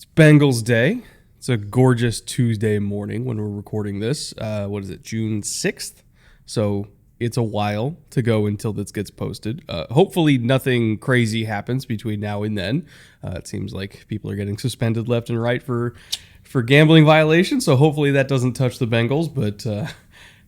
It's Bengals Day. It's a gorgeous Tuesday morning when we're recording this. What is it, June 6th? So it's a while to go until this gets posted. Hopefully nothing crazy happens between now and then. It seems like people are getting suspended left and right for gambling violations, so hopefully that doesn't touch the Bengals. But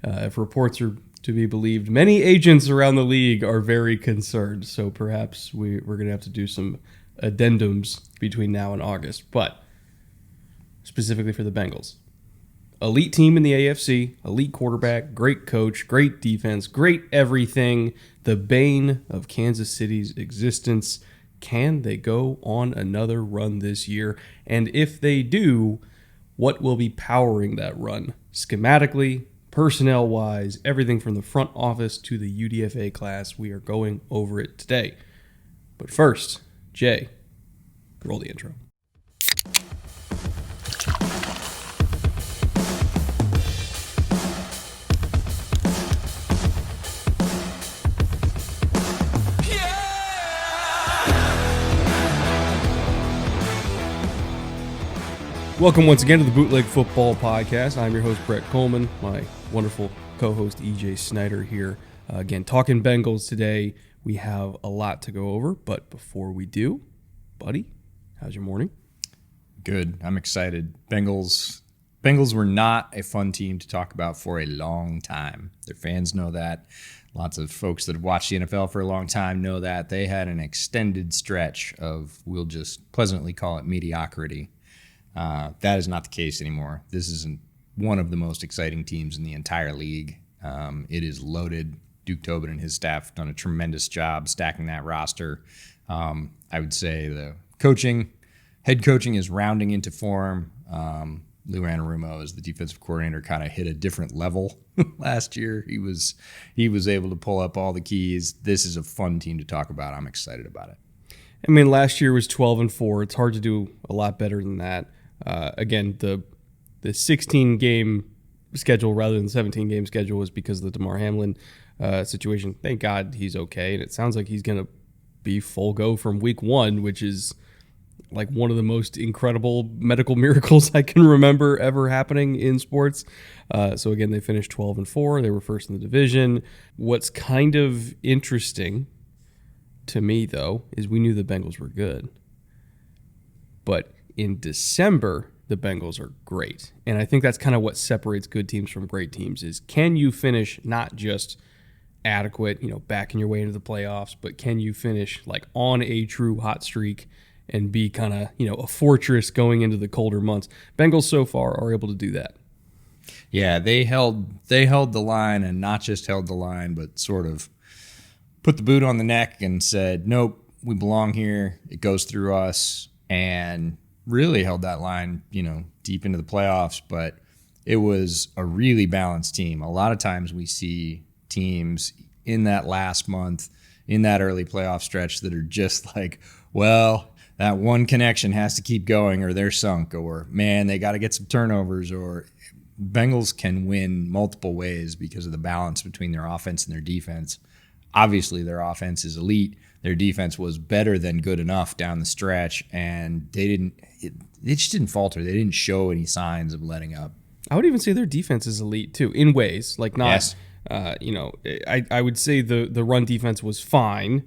if reports are to be believed, many agents around the league are very concerned. So perhaps we're going to have to do some addendums between now and August. But specifically for the Bengals, elite team in the AFC, elite quarterback, great coach, great defense, great everything, the bane of Kansas City's existence. Can they go on another run this year? And if they do, what will be powering that run? Schematically, personnel-wise, everything from the front office to the UDFA class. We are going over it today. But first, Jay, roll the intro. Welcome once again to the Bootleg Football Podcast. I'm your host, Brett Coleman. My wonderful co-host, EJ Snyder here. Again, talking Bengals today. We have a lot to go over, but before we do, buddy, how's your morning? Good. I'm excited. Bengals were not a fun team to talk about for a long time. Their fans know that. Lots of folks that have watched the NFL for a long time know that. They had an extended stretch of, we'll just pleasantly call it, mediocrity. That is not the case anymore. This isn't one of the most exciting teams in the entire league. It is loaded. Duke Tobin and his staff have done a tremendous job stacking that roster. I would say the head coaching is rounding into form. Lou Anarumo, as the defensive coordinator, kind of hit a different level last year. He was able to pull up all the keys. This is a fun team to talk about. I'm excited about it. I mean, last year was 12-4. It's hard to do a lot better than that. Again, the 16-game schedule rather than the 17-game schedule was because of the Damar Hamlin situation. Thank God he's okay, and it sounds like he's going to be full go from week one, which is like one of the most incredible medical miracles I can remember ever happening in sports. So again, they finished 12-4. They were first in the division. What's kind of interesting to me, though, is we knew the Bengals were good. But in December, the Bengals are great. And I think that's kind of what separates good teams from great teams is, can you finish not just adequate, backing your way into the playoffs, but can you finish like on a true hot streak and be kind of, a fortress going into the colder months? Bengals so far are able to do that. Yeah, they held the line, and not just held the line, but sort of put the boot on the neck and said, nope, we belong here. It goes through us, and really held that line, deep into the playoffs. But it was a really balanced team. A lot of times we see teams in that last month, in that early playoff stretch, that are just like, well, that one connection has to keep going or they're sunk, or, man, they got to get some turnovers, or Bengals can win multiple ways because of the balance between their offense and their defense. Obviously, their offense is elite. Their defense was better than good enough down the stretch, and they just didn't falter. They didn't show any signs of letting up. I would even say their defense is elite too, in ways like not. Yes. I would say the run defense was fine,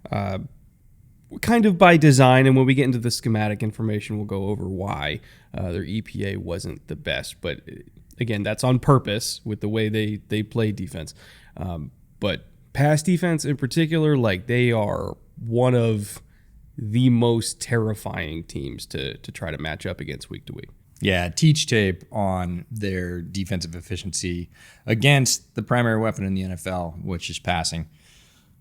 kind of by design. And when we get into the schematic information, we'll go over why their EPA wasn't the best. But again, that's on purpose with the way they play defense. But pass defense in particular, like, they are one of the most terrifying teams to try to match up against week to week. Yeah, teach tape on their defensive efficiency against the primary weapon in the NFL, which is passing.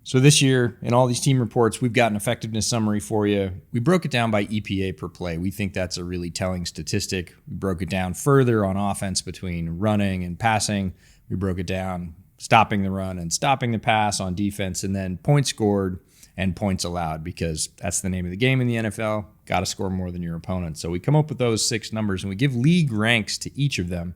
So this year, in all these team reports, we've got an effectiveness summary for you. We broke it down by EPA per play. We think that's a really telling statistic. We broke it down further on offense between running and passing. We broke it down stopping the run and stopping the pass on defense, and then points scored and points allowed, because that's the name of the game in the NFL. Got to score more than your opponent. So we come up with those 6 numbers, and we give league ranks to each of them.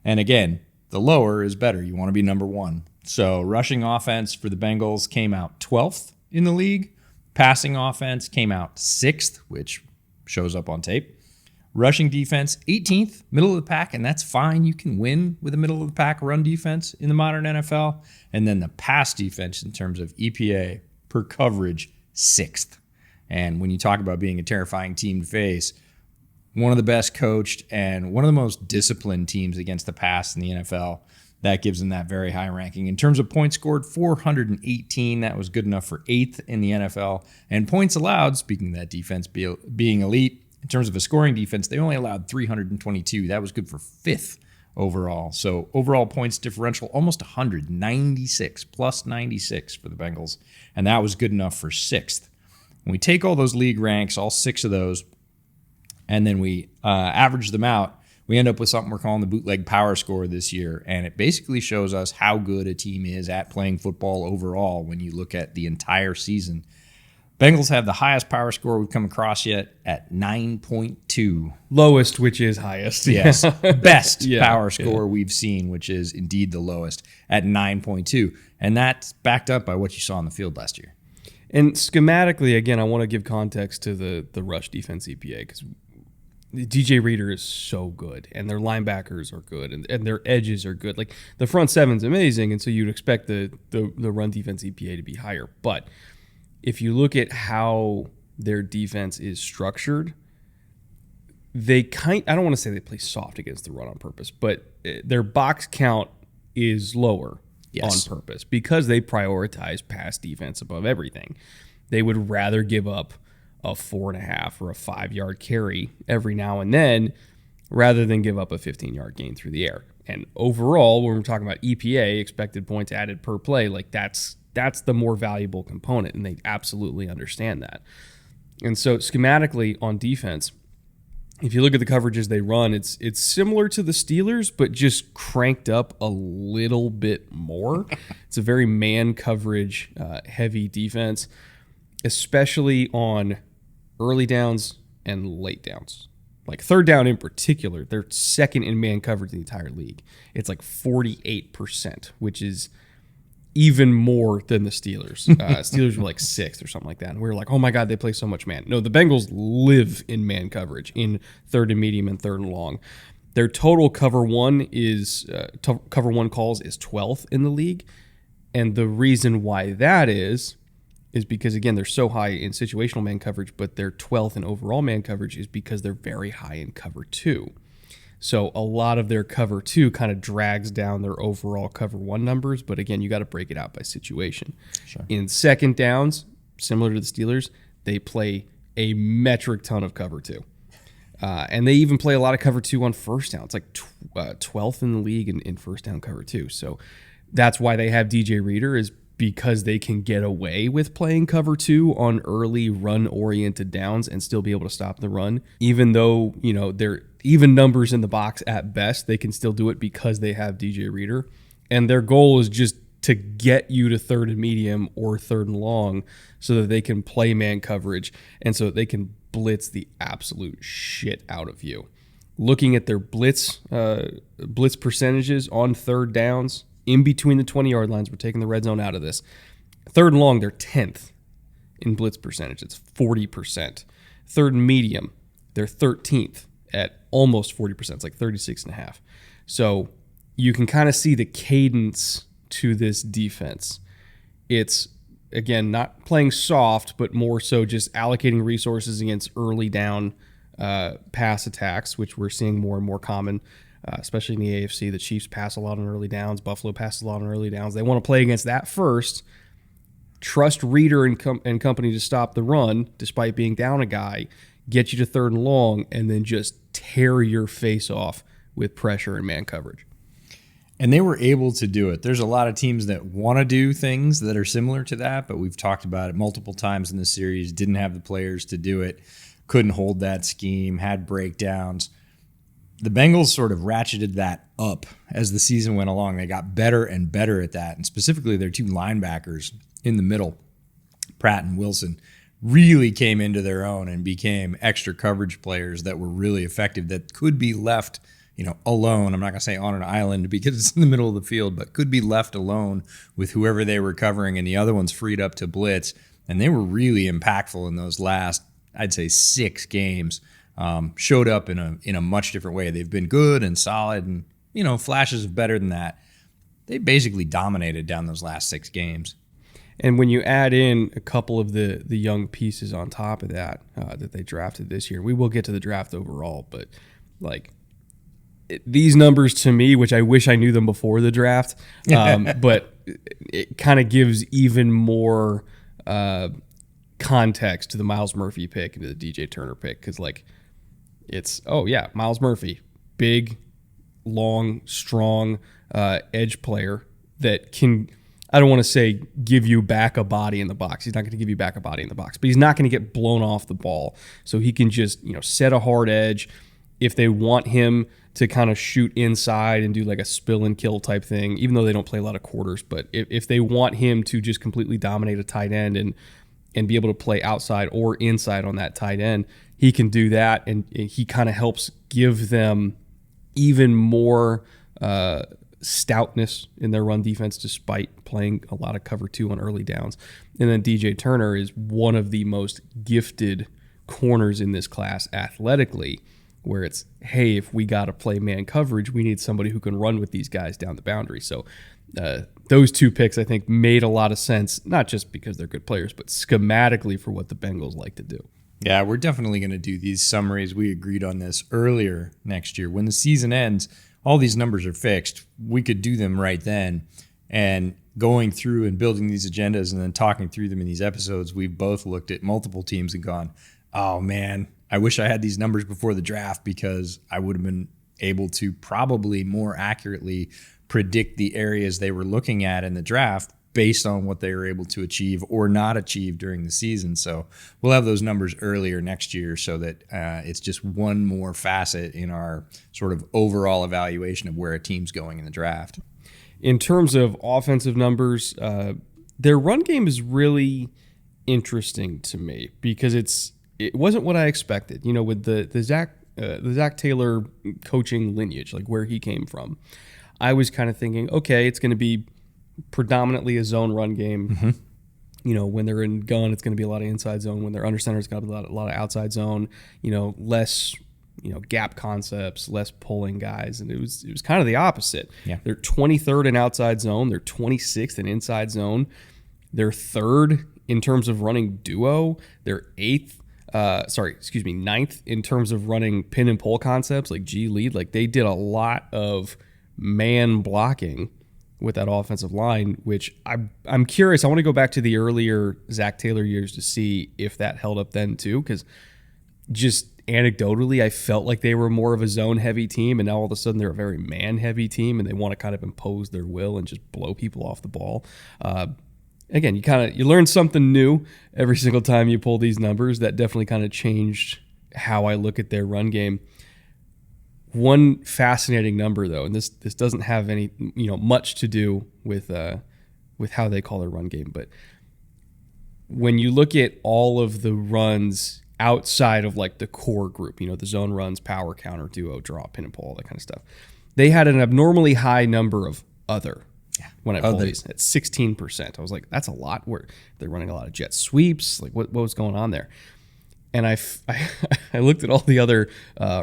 And again, the lower is better. You want to be number 1. So rushing offense for the Bengals came out 12th in the league. Passing offense came out 6th, which shows up on tape. Rushing defense, 18th, middle of the pack, and that's fine. You can win with a middle of the pack run defense in the modern NFL. And then the pass defense in terms of EPA per coverage, 6th. And when you talk about being a terrifying team to face, one of the best coached and one of the most disciplined teams against the pass in the NFL, that gives them that very high ranking. In terms of points scored, 418. That was good enough for 8th in the NFL. And points allowed, speaking of that defense being elite, in terms of a scoring defense, they only allowed 322. That was good for 5th overall. So overall points differential, almost 100, 96, plus 96 for the Bengals. And that was good enough for 6th. When we take all those league ranks, all 6 of those, and then we average them out, we end up with something we're calling the Bootleg Power Score this year. And it basically shows us how good a team is at playing football overall when you look at the entire season. Bengals have the highest power score we've come across yet at 9.2. Lowest, which is highest. Yes. Best power score we've seen, which is indeed the lowest, at 9.2. And that's backed up by what you saw on the field last year. And schematically, again, I want to give context to the rush defense EPA because DJ Reader is so good, and their linebackers are good, and their edges are good. Like, the front seven's amazing, and so you'd expect the run defense EPA to be higher. But if you look at how their defense is structured, I don't want to say they play soft against the run on purpose, but their box count is lower on purpose because they prioritize pass defense above everything. They would rather give up a 4.5 or a 5-yard carry every now and then rather than give up a 15-yard gain through the air. And overall, when we're talking about EPA, expected points added per play, like that's the more valuable component, and they absolutely understand that. And so schematically on defense, if you look at the coverages they run, it's similar to the Steelers, but just cranked up a little bit more. It's a very man coverage heavy defense, especially on early downs and late downs. Like third down in particular, they're second in man coverage in the entire league. It's like 48%, which is even more than the Steelers. Steelers were like 6th or something like that. And we were like, oh my God, they play so much man. No, the Bengals live in man coverage in third and medium and third and long. Their total cover one calls is 12th in the league. And the reason why that is because, again, they're so high in situational man coverage, but they're 12th in overall man coverage is because they're very high in cover 2. So a lot of their cover 2 kind of drags down their overall cover 1 numbers. But again, you got to break it out by situation. Sure. In second downs, similar to the Steelers, they play a metric ton of cover 2. And they even play a lot of cover 2 on first down. It's like 12th in the league in first down cover 2. So that's why they have DJ Reader, is because they can get away with playing cover 2 on early run-oriented downs and still be able to stop the run. Even though, they're even numbers in the box at best, they can still do it because they have DJ Reader. And their goal is just to get you to third and medium or third and long so that they can play man coverage and so that they can blitz the absolute shit out of you. Looking at their blitz percentages on third downs, in between the 20-yard lines, we're taking the red zone out of this. Third and long, they're 10th in blitz percentage. It's 40%. Third and medium, they're 13th at almost 40%. It's like 36.5. So you can kind of see the cadence to this defense. It's, again, not playing soft, but more so just allocating resources against early down pass attacks, which we're seeing more and more common. Especially in the AFC, the Chiefs pass a lot on early downs. Buffalo passes a lot on early downs. They want to play against that first. Trust Reader and company to stop the run, despite being down a guy, get you to third and long, and then just tear your face off with pressure and man coverage. And they were able to do it. There's a lot of teams that want to do things that are similar to that, but we've talked about it multiple times in the series, didn't have the players to do it, couldn't hold that scheme, had breakdowns. The Bengals sort of ratcheted that up as the season went along. They got better and better at that, and specifically their 2 linebackers in the middle, Pratt and Wilson, really came into their own and became extra coverage players that were really effective, that could be left, alone. I'm not going to say on an island because it's in the middle of the field, but could be left alone with whoever they were covering, and the other ones freed up to blitz. And they were really impactful in those last, I'd say, 6 games. showed up in a much different way. They've been good and solid and, flashes of better than that. They basically dominated down those last 6 games. And when you add in a couple of the young pieces on top of that that they drafted this year, we will get to the draft overall, but these numbers to me, which I wish I knew them before the draft, but it kind of gives even more context to the Miles Murphy pick and to the DJ Turner pick, because Miles Murphy, big, long, strong edge player that can, I don't want to say give you back a body in the box. He's not going to give you back a body in the box, but he's not going to get blown off the ball. So he can just, set a hard edge. If they want him to kind of shoot inside and do like a spill and kill type thing, even though they don't play a lot of quarters, but if they want him to just completely dominate a tight end and be able to play outside or inside on that tight end, he can do that. And he kind of helps give them even more stoutness in their run defense, despite playing a lot of cover 2 on early downs. And then DJ Turner is one of the most gifted corners in this class athletically, where it's, hey, if we got to play man coverage, we need somebody who can run with these guys down the boundary. So those 2 picks, I think, made a lot of sense, not just because they're good players, but schematically for what the Bengals like to do. Yeah, we're definitely going to do these summaries. We agreed on this earlier next year. When the season ends, all these numbers are fixed. We could do them right then. And going through and building these agendas and then talking through them in these episodes, we've both looked at multiple teams and gone, oh, man, I wish I had these numbers before the draft, because I would have been able to probably more accurately predict the areas they were looking at in the draft based on what they were able to achieve or not achieve during the season. So we'll have those numbers earlier next year, so that it's just one more facet in our sort of overall evaluation of where a team's going in the draft. In terms of offensive numbers, their run game is really interesting to me, because it wasn't what I expected. With the Zach Taylor coaching lineage, like where he came from, I was kind of thinking, okay, it's going to be predominantly a zone run game. Mm-hmm. When they're in gun, it's going to be a lot of inside zone. When they're under center, it's going to be a lot of outside zone. Less, gap concepts, less pulling guys, and it was kind of the opposite. Yeah. They're 23rd in outside zone. They're 26th in inside zone. They're 3rd in terms of running duo. They're 9th in terms of running pin and pull concepts like G lead. Like, they did a lot of man blocking with that offensive line, which I'm curious. I want to go back to the earlier Zach Taylor years to see if that held up then too, because just anecdotally, I felt like they were more of a zone-heavy team, and now all of a sudden they're a very man-heavy team, and they want to kind of impose their will and just blow people off the ball. Again, you learn something new every single time you pull these numbers. That definitely kind of changed how I look at their run game. One fascinating number, though, and this doesn't have any much to do with how they call their run game, but when you look at all of the runs outside of like the core group, the zone runs, power, counter, duo, draw, pin and pull, all that kind of stuff, they had an abnormally high number of other. Yeah, when I pulled these at 16%, I was like, that's a lot. Where they're running a lot of jet sweeps. Like, what was going on there? And I looked at all the other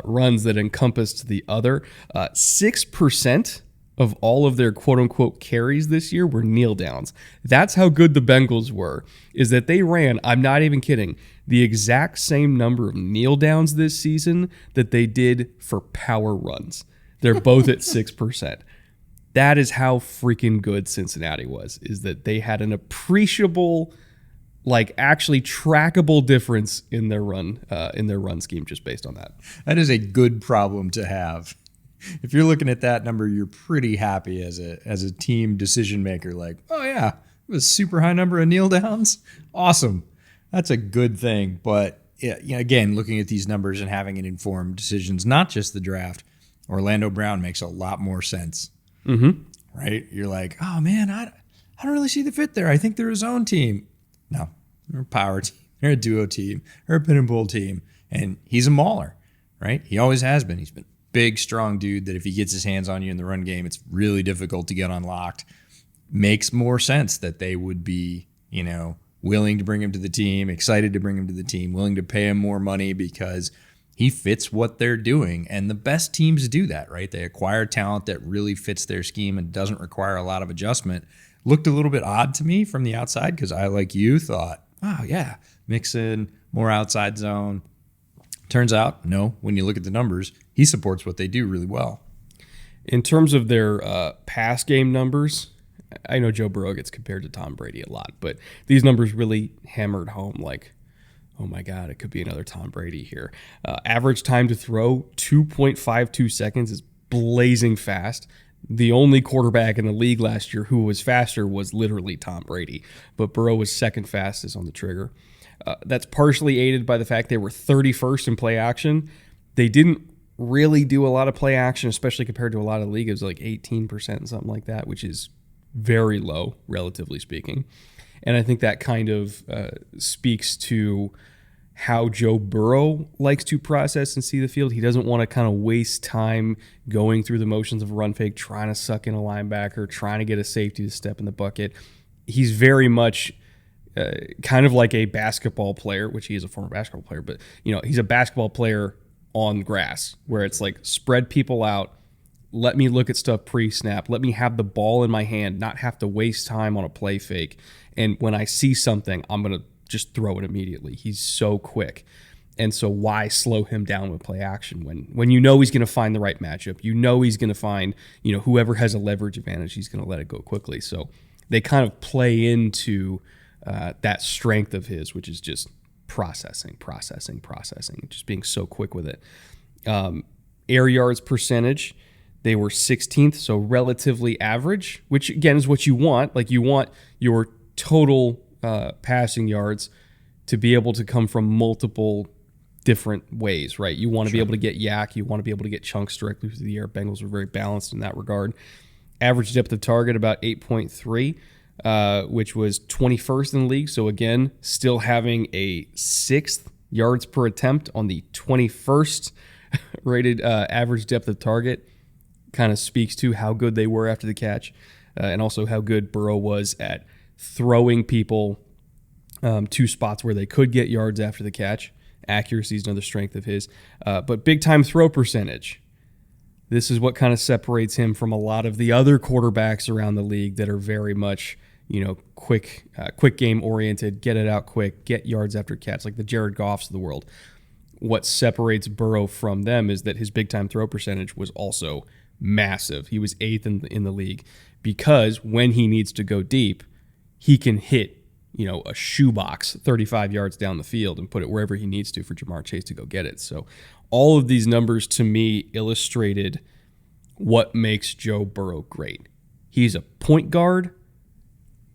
runs that encompassed the other. 6% of all of their quote-unquote carries this year were kneel downs. That's how good the Bengals were, is that they ran, I'm not even kidding, the exact same number of kneel downs this season that they did for power runs. They're both at 6%. That is how freaking good Cincinnati was, is that they had an appreciable, like actually trackable difference in their run scheme just based on that. That is a good problem to have. If you're looking at that number, you're pretty happy as a team decision maker. Like, oh yeah, it was a super high number of kneel downs. Awesome. That's a good thing. But yeah, again, looking at these numbers and having it inform decisions, not just the draft, Orlando Brown makes a lot more sense. Mm-hmm. Right? You're like, oh man, I don't really see the fit there. I think they're a zone team. No, they're a power team. They're a duo team. They're a pin and pull team. And he's a mauler, right? He always has been. He's been a big, strong dude that if he gets his hands on you in the run game, it's really difficult to get unlocked. Makes more sense that they would be, willing to bring him to the team, excited to bring him to the team, willing to pay him more money because he fits what they're doing. And the best teams do that, right? They acquire talent that really fits their scheme and doesn't require a lot of adjustment. Looked a little bit odd to me from the outside because I, like you, thought, oh, yeah, mix in more outside zone. Turns out, no, when you look at the numbers, he supports what they do really well. In terms of their pass game numbers, I know Joe Burrow gets compared to Tom Brady a lot, but these numbers really hammered home like, oh my God, it could be another Tom Brady here. Average time to throw, 2.52 seconds is blazing fast. The only quarterback in the league last year who was faster was literally Tom Brady, but Burrow was second fastest on the trigger. That's partially aided by the fact they were 31st in play action. They didn't really do a lot of play action, especially compared to a lot of the league. It was like 18% and something like that, which is very low, relatively speaking. And I think that kind of speaks to how Joe Burrow likes to process and see the field. He doesn't want to kind of waste time going through the motions of a run fake, trying to suck in a linebacker, trying to get a safety to step in the bucket. He's very much kind of like a basketball player, which he is a former basketball player, but he's a basketball player on grass where it's like spread people out, let me look at stuff pre-snap, let me have the ball in my hand, not have to waste time on a play fake. And when I see something, I'm going to just throw it immediately. He's so quick. And so why slow him down with play action when he's going to find the right matchup? He's going to find, whoever has a leverage advantage, he's going to let it go quickly. So they kind of play into that strength of his, which is just processing, just being so quick with it. Air yards percentage, they were 16th, so relatively average, which again is what you want. Like you want your total passing yards to be able to come from multiple different ways, right? You want to be able to get yak, you want to be able to get chunks directly through the air. Bengals were very balanced in that regard. Average depth of target about 8.3, which was 21st in the league. So again, still having a 6th yards per attempt on the 21st rated average depth of target kind of speaks to how good they were after the catch, and also how good Burrow was at throwing people to spots where they could get yards after the catch. Accuracy is another strength of his. But big-time throw percentage. This is what kind of separates him from a lot of the other quarterbacks around the league that are very much, quick game oriented, get it out quick, get yards after catch, like the Jared Goffs of the world. What separates Burrow from them is that his big-time throw percentage was also massive. He was 8th in the league because when he needs to go deep, he can hit, a shoebox 35 yards down the field and put it wherever he needs to for Jamar Chase to go get it. So all of these numbers to me illustrated what makes Joe Burrow great. He's a point guard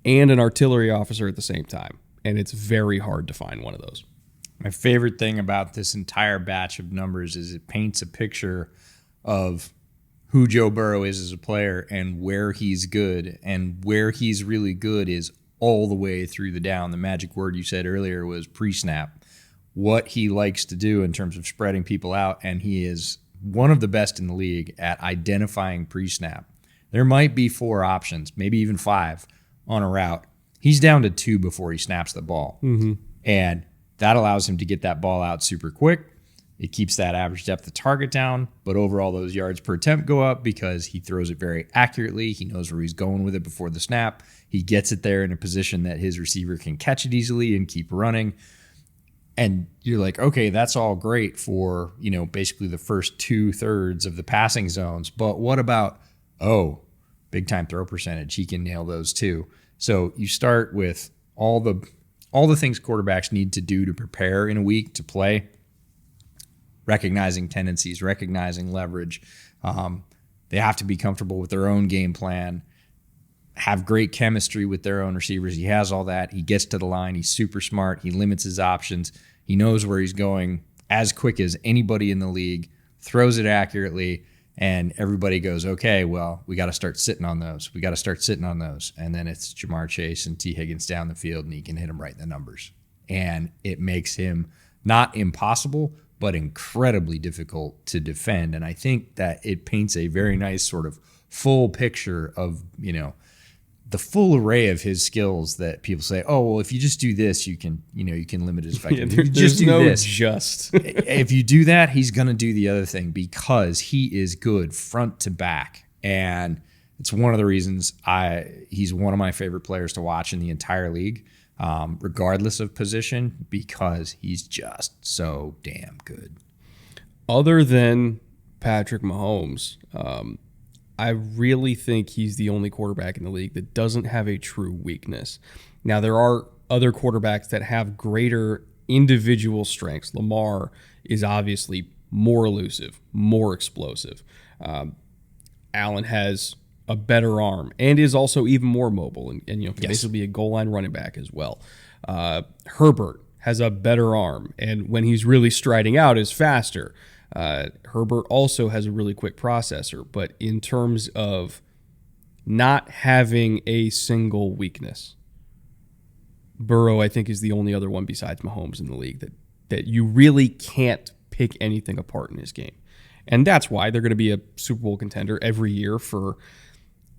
and an artillery officer at the same time, and it's very hard to find one of those. My favorite thing about this entire batch of numbers is it paints a picture of who Joe Burrow is as a player and where he's good. And where he's really good is all the way through the down. The magic word you said earlier was pre-snap. What he likes to do in terms of spreading people out, and he is one of the best in the league at identifying pre-snap. There might be 4 options, maybe even 5 on a route. He's down to 2 before he snaps the ball. Mm-hmm. And that allows him to get that ball out super quick. It keeps that average depth of target down, but overall those yards per attempt go up because he throws it very accurately. He knows where he's going with it before the snap. He gets it there in a position that his receiver can catch it easily and keep running. And you're like, okay, that's all great for, basically the first 2/3 of the passing zones. But what about, big time throw percentage? He can nail those too. So you start with all the things quarterbacks need to do to prepare in a week to play. Recognizing tendencies, recognizing leverage. They have to be comfortable with their own game plan, have great chemistry with their own receivers. He has all that. He gets to the line. He's super smart. He limits his options. He knows where he's going as quick as anybody in the league, throws it accurately, and everybody goes, okay, well, we got to start sitting on those. And then it's Jamar Chase and T. Higgins down the field, and he can hit them right in the numbers. And it makes him not impossible, but incredibly difficult to defend. And I think that it paints a very nice sort of full picture of, the full array of his skills that people say, oh, well, if you just do this, you can limit his effectiveness. Yeah, if you just do no this, just. if you do that, he's going to do the other thing because he is good front to back. And it's one of the reasons he's one of my favorite players to watch in the entire league, regardless of position, because he's just so damn good. Other than Patrick Mahomes, I really think he's the only quarterback in the league that doesn't have a true weakness. Now, there are other quarterbacks that have greater individual strengths. Lamar is obviously more elusive, more explosive. Allen has a better arm and is also even more mobile and can basically be a goal line running back as well. Herbert has a better arm, and when he's really striding out is faster. Herbert also has a really quick processor, but in terms of not having a single weakness, Burrow, I think, is the only other one besides Mahomes in the league that you really can't pick anything apart in his game. And that's why they're going to be a Super Bowl contender every year for,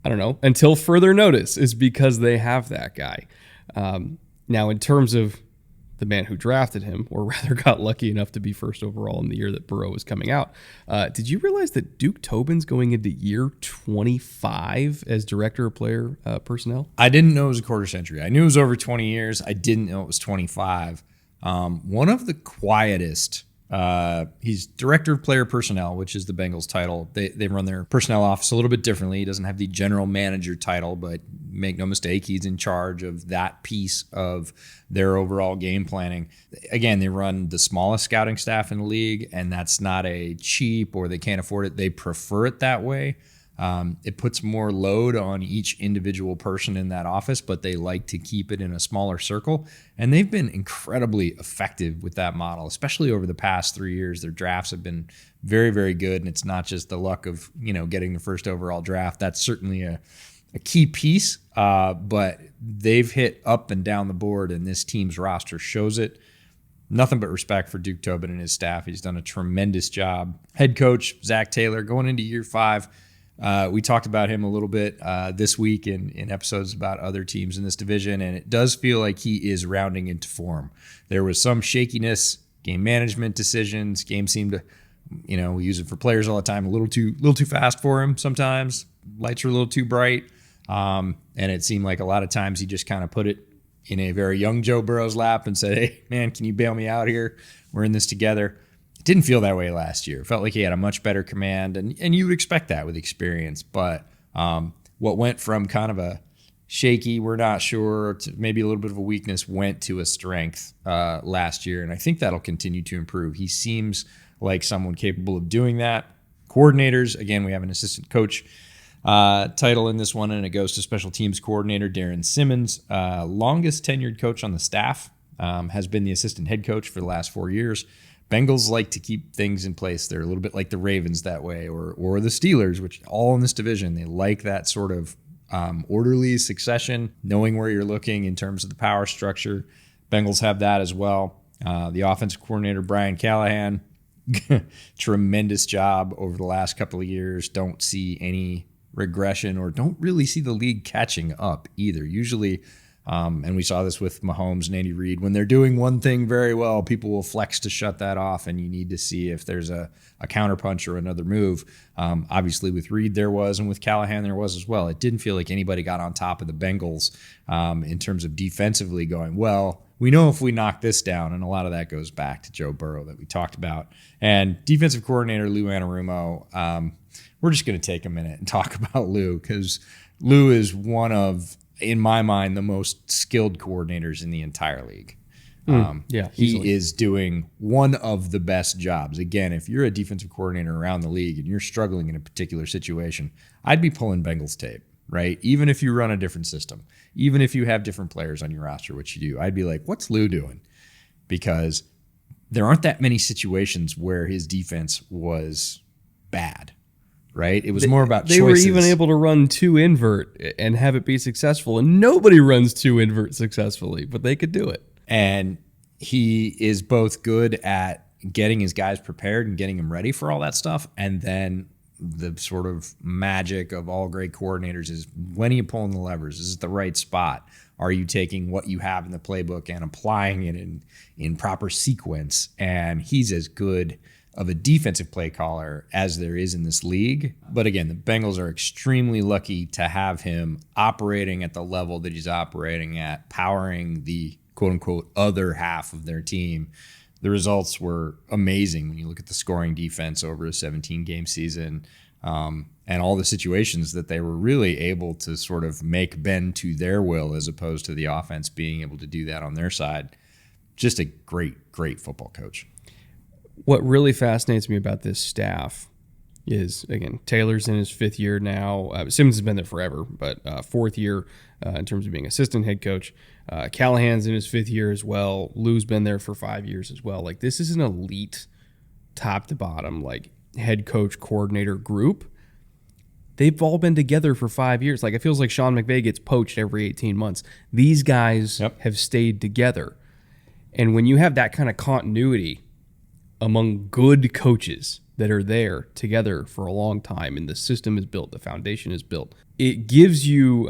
I don't know, until further notice, is because they have that guy. Now, in terms of the man who drafted him, or rather got lucky enough to be first overall in the year that Burrow was coming out. Did you realize that Duke Tobin's going into year 25 as director of player personnel? I didn't know it was a quarter century. I knew it was over 20 years. I didn't know it was 25. One of the quietest, he's director of player personnel, which is the Bengals title. They run their personnel office a little bit differently. He doesn't have the general manager title, but make no mistake, he's in charge of that piece of their overall game planning. Again, they run the smallest scouting staff in the league, and that's not a cheap or they can't afford it. They prefer it that way. It puts more load on each individual person in that office, but they like to keep it in a smaller circle. And they've been incredibly effective with that model, especially over the past 3 years. Their drafts have been very, very good. And it's not just the luck of, getting the first overall draft. That's certainly a key piece, but they've hit up and down the board, and this team's roster shows it. Nothing but respect for Duke Tobin and his staff. He's done a tremendous job. Head coach Zach Taylor going into year 5. We talked about him a little bit this week in episodes about other teams in this division, and it does feel like he is rounding into form. There was some shakiness, game management decisions. Game seemed to, we use it for players all the time, a little too fast for him sometimes. Lights were a little too bright, and it seemed like a lot of times he just kind of put it in a very young Joe Burrow's lap and said, "Hey, man, can you bail me out here? We're in this together." Didn't feel that way last year. Felt like he had a much better command, and you would expect that with experience. But what went from kind of a shaky, we're not sure, to maybe a little bit of a weakness, went to a strength last year, and I think that'll continue to improve. He seems like someone capable of doing that. Coordinators, again, we have an assistant coach title in this one, and it goes to special teams coordinator Darren Simmons, longest tenured coach on the staff, has been the assistant head coach for the last 4 years. Bengals like to keep things in place. They're a little bit like the Ravens that way, or the Steelers, which all in this division, they like that sort of orderly succession, knowing where you're looking in terms of the power structure. Bengals have that as well. The offensive coordinator, Brian Callahan, tremendous job over the last couple of years. Don't see any regression, or don't really see the league catching up either. Usually, and we saw this with Mahomes and Andy Reid, when they're doing one thing very well, people will flex to shut that off, and you need to see if there's a counterpunch or another move. Obviously, with Reid there was, and with Callahan there was as well. It didn't feel like anybody got on top of the Bengals in terms of defensively going, well, we know if we knock this down, and a lot of that goes back to Joe Burrow that we talked about. And defensive coordinator Lou Anarumo, we're just going to take a minute and talk about Lou, because Lou is one of, in my mind, the most skilled coordinators in the entire league. He is doing one of the best jobs. Again, if you're a defensive coordinator around the league and you're struggling in a particular situation, I'd be pulling Bengals tape, right? Even if you run a different system, even if you have different players on your roster, which you do, I'd be like, what's Lou doing? Because there aren't that many situations where his defense was bad. Right? It was more about choices. They were even able to run 2 invert and have it be successful, and nobody runs 2 invert successfully, but they could do it. And he is both good at getting his guys prepared and getting them ready for all that stuff, and then the sort of magic of all great coordinators is, when are you pulling the levers? Is it the right spot? Are you taking what you have in the playbook and applying it in proper sequence? And he's as good of a defensive play caller as there is in this league. But again, the Bengals are extremely lucky to have him operating at the level that he's operating at, powering the quote-unquote other half of their team. The results were amazing when you look at the scoring defense over a 17-game season, and all the situations that they were really able to sort of make bend to their will, as opposed to the offense being able to do that on their side. Just a great, great football coach. What really fascinates me about this staff is, again, Taylor's in his 5th year now. Simmons has been there forever, but 4th year in terms of being assistant head coach. Callahan's in his 5th year as well. Lou's been there for 5 years as well. Like, this is an elite, top to bottom, like, head coach coordinator group. They've all been together for 5 years. Like, it feels like Sean McVay gets poached every 18 months. These guys have stayed together. And when you have that kind of continuity among good coaches that are there together for a long time, and the system is built, the foundation is built, it gives you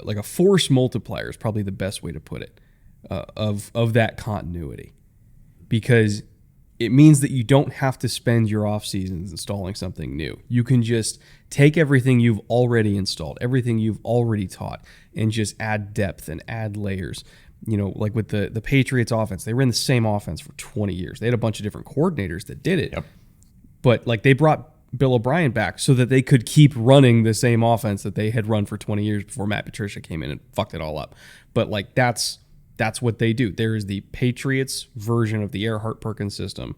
like a force multiplier is probably the best way to put it, of that continuity, because it means that you don't have to spend your off seasons installing something new. You can just take everything you've already installed, everything you've already taught, and just add depth and add layers. You know, like with the Patriots offense, they ran the same offense for 20 years. They had a bunch of different coordinators that did it. But like, they brought Bill O'Brien back so that they could keep running the same offense that they had run for 20 years before Matt Patricia came in and fucked it all up. But like, that's what they do. There is the Patriots version of the Earhart-Perkins system.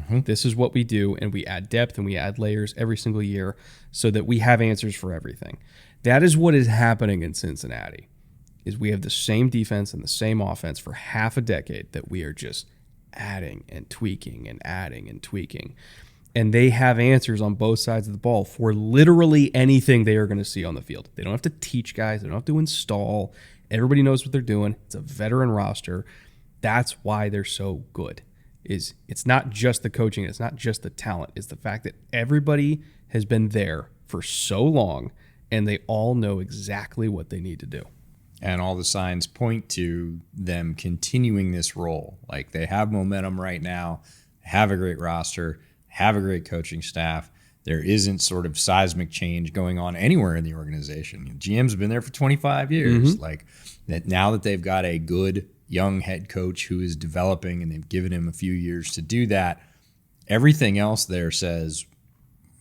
This is what we do, and we add depth and we add layers every single year so that we have answers for everything. That is what is happening in Cincinnati. Is we have the same defense and the same offense for half a decade that we are just adding and tweaking and adding and tweaking. And they have answers on both sides of the ball for literally anything they are going to see on the field. They don't have to teach guys. They don't have to install. Everybody knows what they're doing. It's a veteran roster. That's why they're so good. It's not just the coaching. It's not just the talent. It's the fact that everybody has been there for so long, and they all know exactly what they need to do. And all the signs point to them continuing this role. Like, they have momentum right now, have a great roster, have a great coaching staff. There isn't sort of seismic change going on anywhere in the organization. GM's been there for 25 years. Like, that now that they've got a good young head coach who is developing, and they've given him a few years to do that, everything else there says,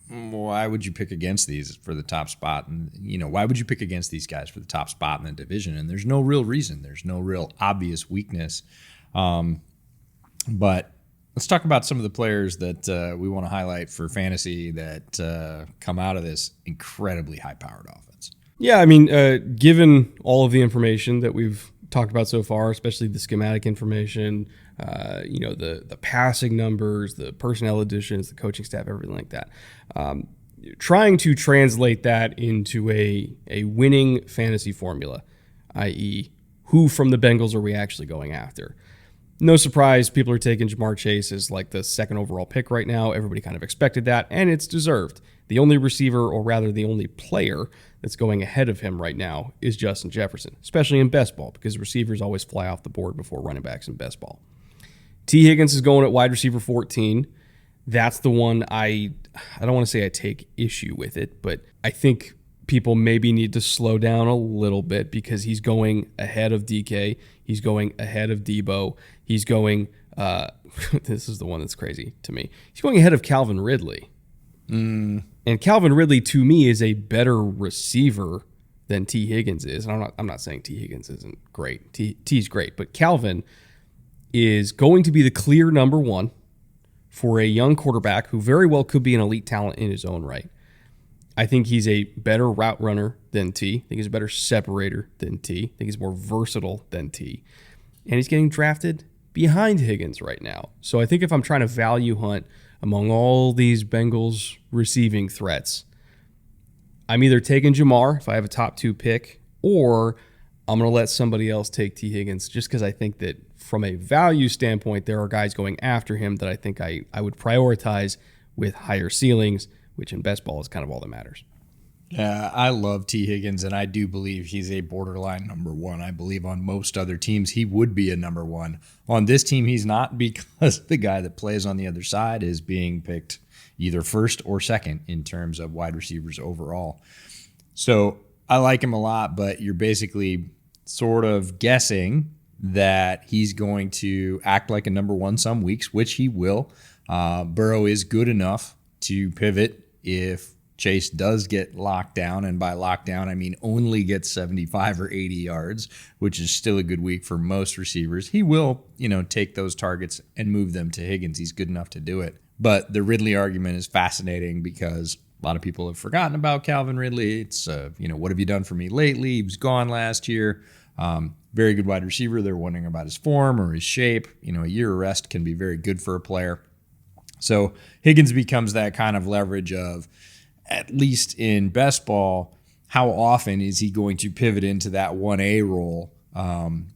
why would you pick against these for the top spot? And, you know, why would you pick against these guys for the top spot in the division? And there's no real reason. There's no real obvious weakness. But let's talk about some of the players that we want to highlight for fantasy that come out of this incredibly high-powered offense. Yeah, I mean, given all of the information that we've talked about so far, especially the schematic information, the passing numbers, the personnel additions, the coaching staff, everything like that. Trying to translate that into a winning fantasy formula, i.e., who from the Bengals are we actually going after? No surprise, people are taking Jamar Chase as like the 2nd overall pick right now. Everybody kind of expected that, and it's deserved. The only receiver, or rather the only player that's going ahead of him right now, is Justin Jefferson, especially in best ball, because receivers always fly off the board before running backs in best ball. T. Higgins is going at wide receiver 14. That's the one I don't want to say I take issue with it, but I think people maybe need to slow down a little bit, because he's going ahead of DK. He's going ahead of Debo. He's going, this is the one that's crazy to me. He's going ahead of Calvin Ridley. And Calvin Ridley, to me, is a better receiver than T. Higgins is. And I'm not saying T. Higgins isn't great. T's great, but Calvin is going to be the clear number one for a young quarterback who very well could be an elite talent in his own right. I think he's a better route runner than T. I think he's a better separator than T. I think he's more versatile than T. And he's getting drafted behind Higgins right now. So I think if I'm trying to value hunt among all these Bengals receiving threats, I'm either taking Jamar if I have a top 2 pick, or I'm going to let somebody else take T. Higgins, just because I think that from a value standpoint, there are guys going after him that I think I would prioritize with higher ceilings, which in best ball is kind of all that matters. Yeah, I love T. Higgins, and I do believe he's a borderline number one. I believe on most other teams he would be a number one. On this team, he's not, because the guy that plays on the other side is being picked either first or second in terms of wide receivers overall. So I like him a lot, but you're basically sort of guessing that he's going to act like a number one some weeks, which he will. Burrow is good enough to pivot if Chase does get locked down, and by lockdown I mean only gets 75 or 80 yards, which is still a good week for most receivers. He will, take those targets and move them to Higgins. He's good enough to do it. But the Ridley argument is fascinating because a lot of people have forgotten about Calvin Ridley. It's, what have you done for me lately? He was gone last year. Very good wide receiver. They're wondering about his form or his shape. A year of rest can be very good for a player. So Higgins becomes that kind of leverage of, at least in best ball, how often is he going to pivot into that 1A role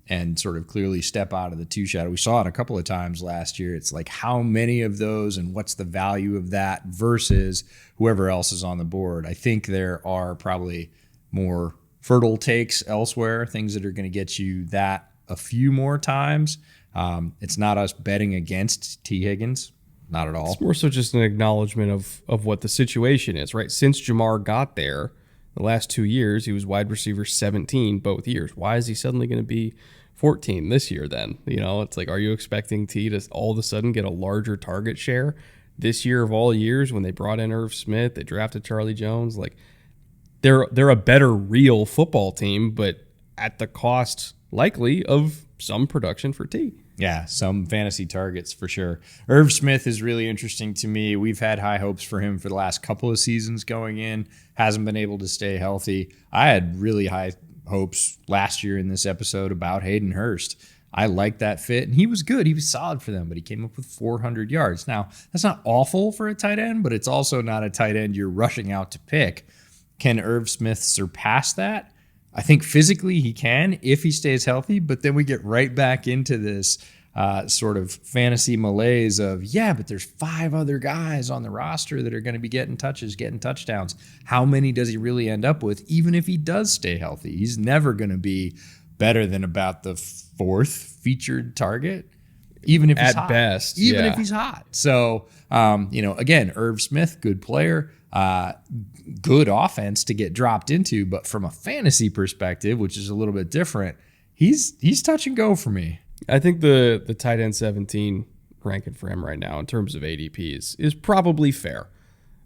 and sort of clearly step out of the two shadow? We saw it a couple of times last year. It's like how many of those and what's the value of that versus whoever else is on the board. I think there are probably more fertile takes elsewhere, things that are going to get you that a few more times. It's not us betting against T. Higgins. Not at all. It's more so just an acknowledgement of what the situation is, right? Since Jamar got there, the last 2 years, he was wide receiver 17 both years. Why is he suddenly going to be 14 this year then? It's like, are you expecting T to all of a sudden get a larger target share this year of all years when they brought in Irv Smith, they drafted Charlie Jones? Like, they're a better real football team, but at the cost likely of some production for T. Yeah, some fantasy targets for sure. Irv Smith is really interesting to me. We've had high hopes for him for the last couple of seasons going in. Hasn't been able to stay healthy. I had really high hopes last year in this episode about Hayden Hurst. I liked that fit, and he was good. He was solid for them, but he came up with 400 yards. Now, that's not awful for a tight end, but it's also not a tight end you're rushing out to pick. Can Irv Smith surpass that? I think physically he can if he stays healthy, but then we get right back into this sort of fantasy malaise of, but there's 5 other guys on the roster that are going to be getting touches, getting touchdowns. How many does he really end up with, even if he does stay healthy? He's never going to be better than about the 4th featured target, even if he's hot. At best, even if he's hot. So, again, Irv Smith, good player. Good offense to get dropped into, but from a fantasy perspective, which is a little bit different, he's touch and go for me. I think the tight end 17 ranking for him right now in terms of ADP is probably fair.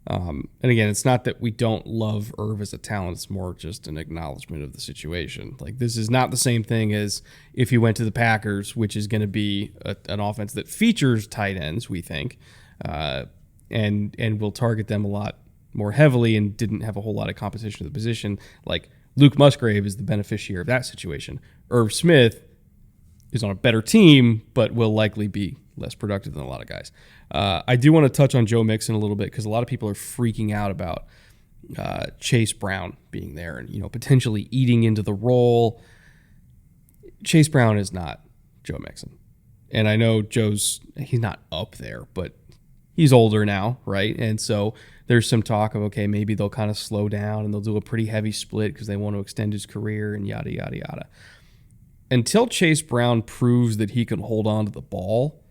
And again, it's not that we don't love Irv as a talent. It's more just an acknowledgement of the situation. Like, this is not the same thing as if he went to the Packers, which is going to be an offense that features tight ends, we think, and will target them a lot more heavily and didn't have a whole lot of competition at the position. Like, Luke Musgrave is the beneficiary of that situation. Irv Smith is on a better team, but will likely be less productive than a lot of guys. I do want to touch on Joe Mixon a little bit because a lot of people are freaking out about Chase Brown being there and potentially eating into the role. Chase Brown is not Joe Mixon. And I know he's not up there, but he's older now, right? And so there's some talk of, okay, maybe they'll kind of slow down and they'll do a pretty heavy split because they want to extend his career and yada, yada, yada. Until Chase Brown proves that he can hold on to the ball,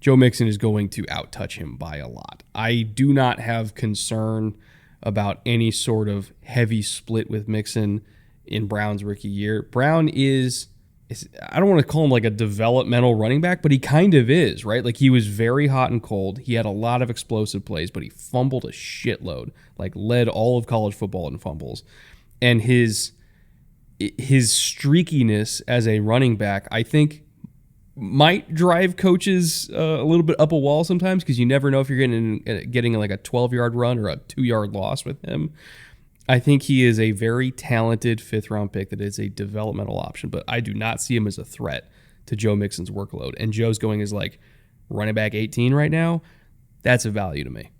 Joe Mixon is going to outtouch him by a lot. I do not have concern about any sort of heavy split with Mixon in Brown's rookie year. Brown is I don't want to call him like a developmental running back, but he kind of is, right? Like, he was very hot and cold. He had a lot of explosive plays, but he fumbled a shitload, like led all of college football in fumbles. And his streakiness as a running back, I think, might drive coaches a little bit up a wall sometimes because you never know if you're getting like a 12-yard run or a 2-yard loss with him. I think he is a very talented 5th-round pick that is a developmental option, but I do not see him as a threat to Joe Mixon's workload. And Joe's going as like running back 18 right now. That's a value to me.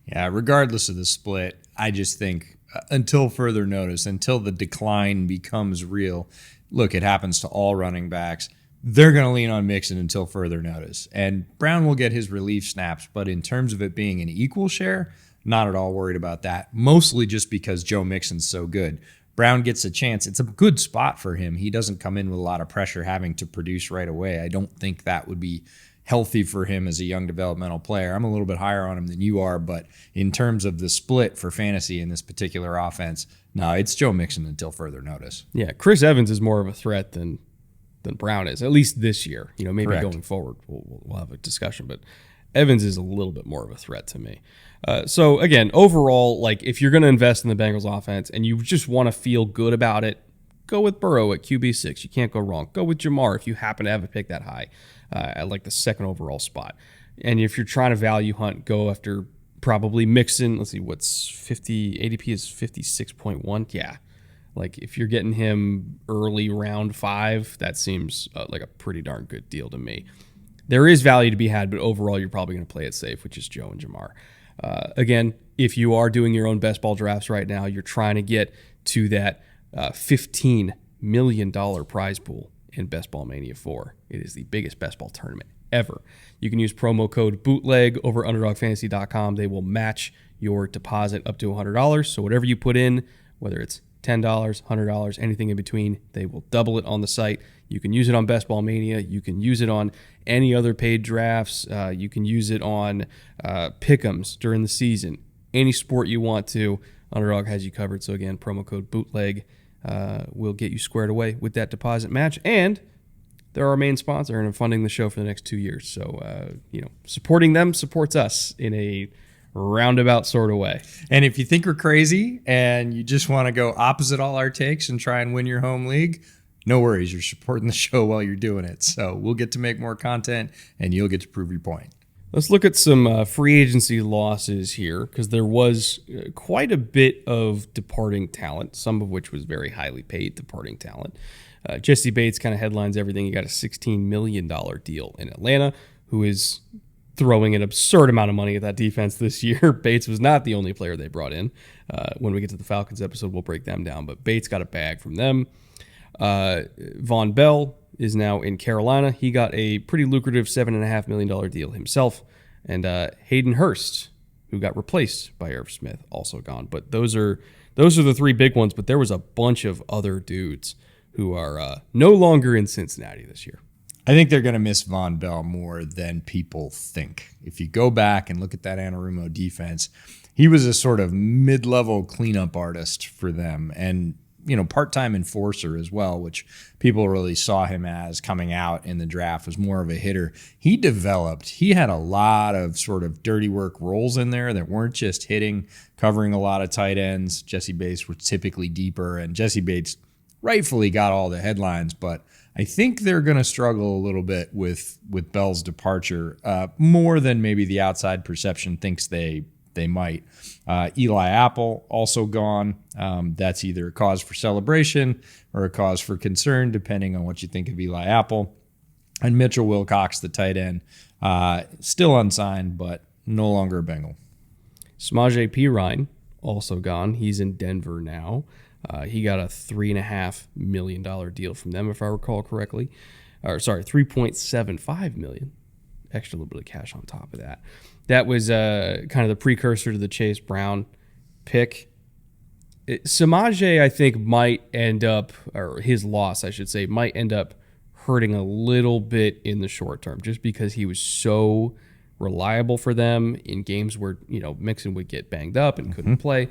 Yeah, regardless of the split, I just think until further notice, until the decline becomes real, look, it happens to all running backs. They're going to lean on Mixon until further notice. And Brown will get his relief snaps, but in terms of it being an equal share, Not at all worried about that. Mostly just because Joe Mixon's so good. Brown gets a chance. It's a good spot for him. He doesn't come in with a lot of pressure having to produce right away. I don't think that would be healthy for him as a young developmental player. I'm a little bit higher on him than you are, but in terms of the split for fantasy in this particular offense, no, it's Joe Mixon until further notice. Yeah, Chris Evans is more of a threat than Brown is, at least this year. Maybe Correct. Going forward, we'll have a discussion, but Evans is a little bit more of a threat to me. So again, overall, like if you're going to invest in the Bengals offense and you just want to feel good about it, go with Burrow at QB6. You can't go wrong. Go with Jamar if you happen to have a pick that high. I like the second overall spot. And if you're trying to value hunt, go after probably Mixon. Let's see, what's 50? ADP is 56.1. Yeah. Like if you're getting him early round 5, that seems like a pretty darn good deal to me. There is value to be had, but overall you're probably going to play it safe, which is Joe and Jamar. Again, if you are doing your own best ball drafts right now, you're trying to get to that $15 million prize pool in Best Ball Mania 4. It is the biggest best ball tournament ever. You can use promo code BOOTLEG over UnderdogFantasy.com. They will match your deposit up to $100. So whatever you put in, whether it's $10, $100, anything in between, they will double it on the site. You can use it on Best Ball Mania. You can use it on any other paid drafts. You can use it on pick'ems during the season. Any sport you want to, Underdog has you covered. So again, promo code BOOTLEG will get you squared away with that deposit match. And they're our main sponsor and are funding the show for the next 2 years. So, supporting them supports us in a roundabout sort of way. And if you think we're crazy and you just want to go opposite all our takes and try and win your home league, no worries. You're supporting the show while you're doing it. So we'll get to make more content and you'll get to prove your point. Let's look at some free agency losses here because there was quite a bit of departing talent, some of which was very highly paid departing talent. Jesse Bates kind of headlines everything. He got a $16 million deal in Atlanta, who is throwing an absurd amount of money at that defense this year. Bates was not the only player they brought in. When we get to the Falcons episode, we'll break them down, but Bates got a bag from them. Von Bell is now in Carolina. He got a pretty lucrative $7.5 million deal himself. And Hayden Hurst, who got replaced by Irv Smith, also gone. But those are the three big ones. But there was a bunch of other dudes who are no longer in Cincinnati this year. I think they're going to miss Von Bell more than people think. If you go back and look at that Anarumo defense, he was a sort of mid-level cleanup artist for them. And part-time enforcer as well, which people really saw him as coming out in the draft, was more of a hitter. He had a lot of sort of dirty work roles in there that weren't just hitting, covering a lot of tight ends. Jesse Bates was typically deeper, and Jesse Bates rightfully got all the headlines, but I think they're going to struggle a little bit with Bell's departure, more than maybe the outside perception thinks they might. Eli Apple also gone. That's either a cause for celebration or a cause for concern, depending on what you think of Eli Apple. And Mitchell Wilcox, the tight end, still unsigned, but no longer a Bengal. Samaje Perine also gone. He's in Denver now. He got a $3.5 million deal from them, if I recall correctly. $3.75 million. Extra little bit of cash on top of that. That was kind of the precursor to the Chase Brown pick. Samaje, I think, might end up, or his loss, I should say, might end up hurting a little bit in the short term, just because he was so reliable for them in games where Mixon would get banged up and couldn't play.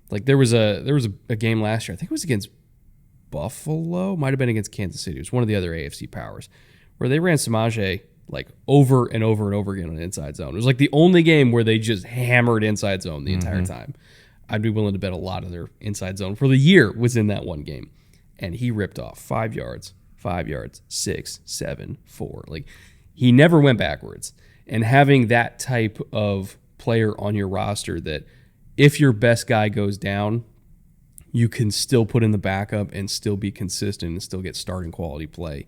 Like there was a game last year, I think it was against Buffalo, might have been against Kansas City. It was one of the other AFC powers, where they ran Samaje like over and over and over again on inside zone. It was like the only game where they just hammered inside zone the entire time. I'd be willing to bet a lot of their inside zone for the year was in that one game. And he ripped off 5 yards, 6, 7, 4. Like he never went backwards. And having that type of player on your roster that if your best guy goes down, you can still put in the backup and still be consistent and still get starting quality play.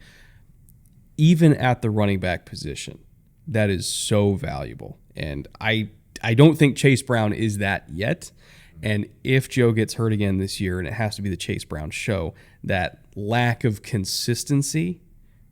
Even at the running back position, that is so valuable. And I don't think Chase Brown is that yet. And if Joe gets hurt again this year, and it has to be the Chase Brown show, that lack of consistency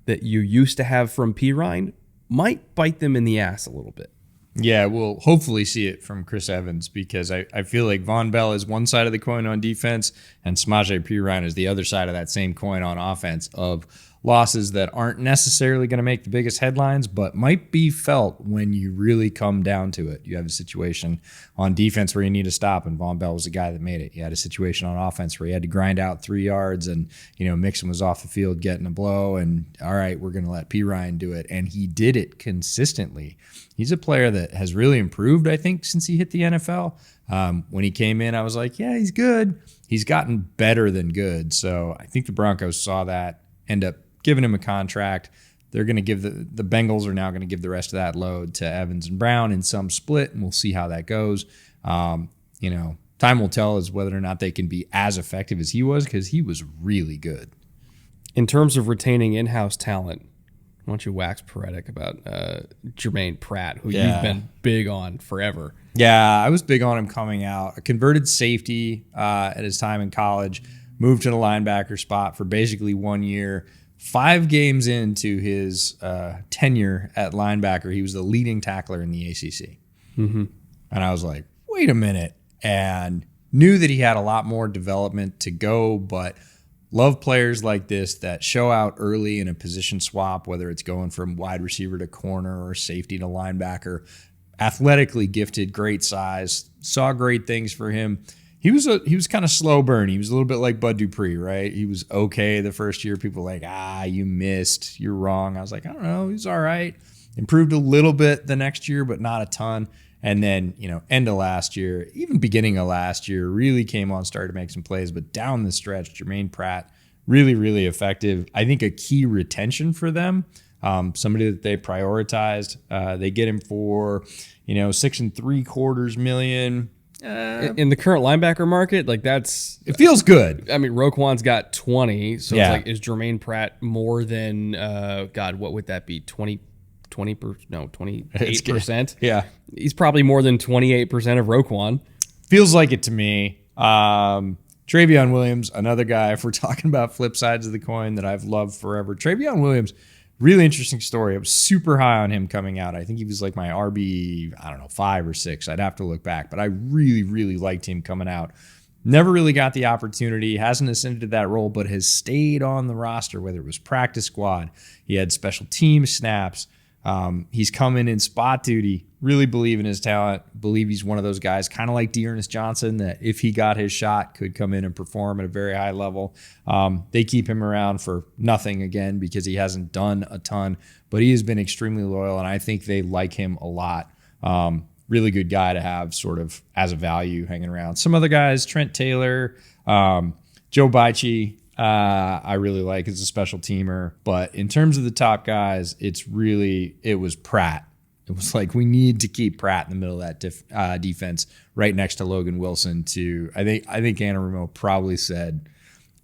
that you used to have from Perine might bite them in the ass a little bit. Yeah, we'll hopefully see it from Chris Evans because I feel like Von Bell is one side of the coin on defense and Samaje Perine is the other side of that same coin on offense of losses that aren't necessarily going to make the biggest headlines, but might be felt when you really come down to it. You have a situation on defense where you need to stop, and Von Bell was the guy that made it. You had a situation on offense where you had to grind out 3 yards, and Mixon was off the field getting a blow, and all right, we're going to let Perine do it, and he did it consistently. He's a player that has really improved, I think, since he hit the NFL. When he came in, I was like, yeah, he's good. He's gotten better than good. So I think the Broncos saw that, end up giving him a contract. They're going to give the Bengals are now going to give the rest of that load to Evans and Brown in some split, and we'll see how that goes. Time will tell as whether or not they can be as effective as he was because he was really good. In terms of retaining in-house talent, why don't you wax poetic about Jermaine Pratt, who you've been big on forever? Yeah, I was big on him coming out. A converted safety at his time in college, moved to the linebacker spot for basically 1 year. 5 games into his tenure at linebacker, he was the leading tackler in the ACC. Mm-hmm. And I was like, wait a minute. And knew that he had a lot more development to go, but love players like this that show out early in a position swap, whether it's going from wide receiver to corner or safety to linebacker. Athletically gifted, great size, saw great things for him. He was kind of slow burn. He was a little bit like Bud Dupree, right? He was okay the first year. People were like, you missed. You're wrong. I was like, I don't know. He's all right. Improved a little bit the next year, but not a ton. And then, end of last year, even beginning of last year, really came on, started to make some plays. But down the stretch, Jermaine Pratt, really, really effective. I think a key retention for them, somebody that they prioritized. They get him for, $6.75 million. In the current linebacker market, it feels good. I mean, Roquan's got 20, so Yeah. it's like, is Jermaine Pratt more than what would that be? 28%? Yeah. He's probably more than 28% of Roquan. Feels like it to me. Travion Williams, another guy, if we're talking about flip sides of the coin that I've loved forever. Travion Williams, really interesting story. I was super high on him coming out. I think he was like my RB, 5 or 6. I'd have to look back, but I really, really liked him coming out. Never really got the opportunity, hasn't ascended to that role, but has stayed on the roster, whether it was practice squad. He had special team snaps. He's come in spot duty, really believe in his talent, believe he's one of those guys, kind of like Dearness Johnson, that if he got his shot, could come in and perform at a very high level. They keep him around for nothing, again, because he hasn't done a ton, but he has been extremely loyal, and I think they like him a lot. Really good guy to have sort of as a value hanging around. Some other guys, Trent Taylor, Joe Baichi, I really like as a special teamer. But in terms of the top guys, it was Pratt. It was like, we need to keep Pratt in the middle of that defense right next to Logan Wilson. I think Anarumo probably said,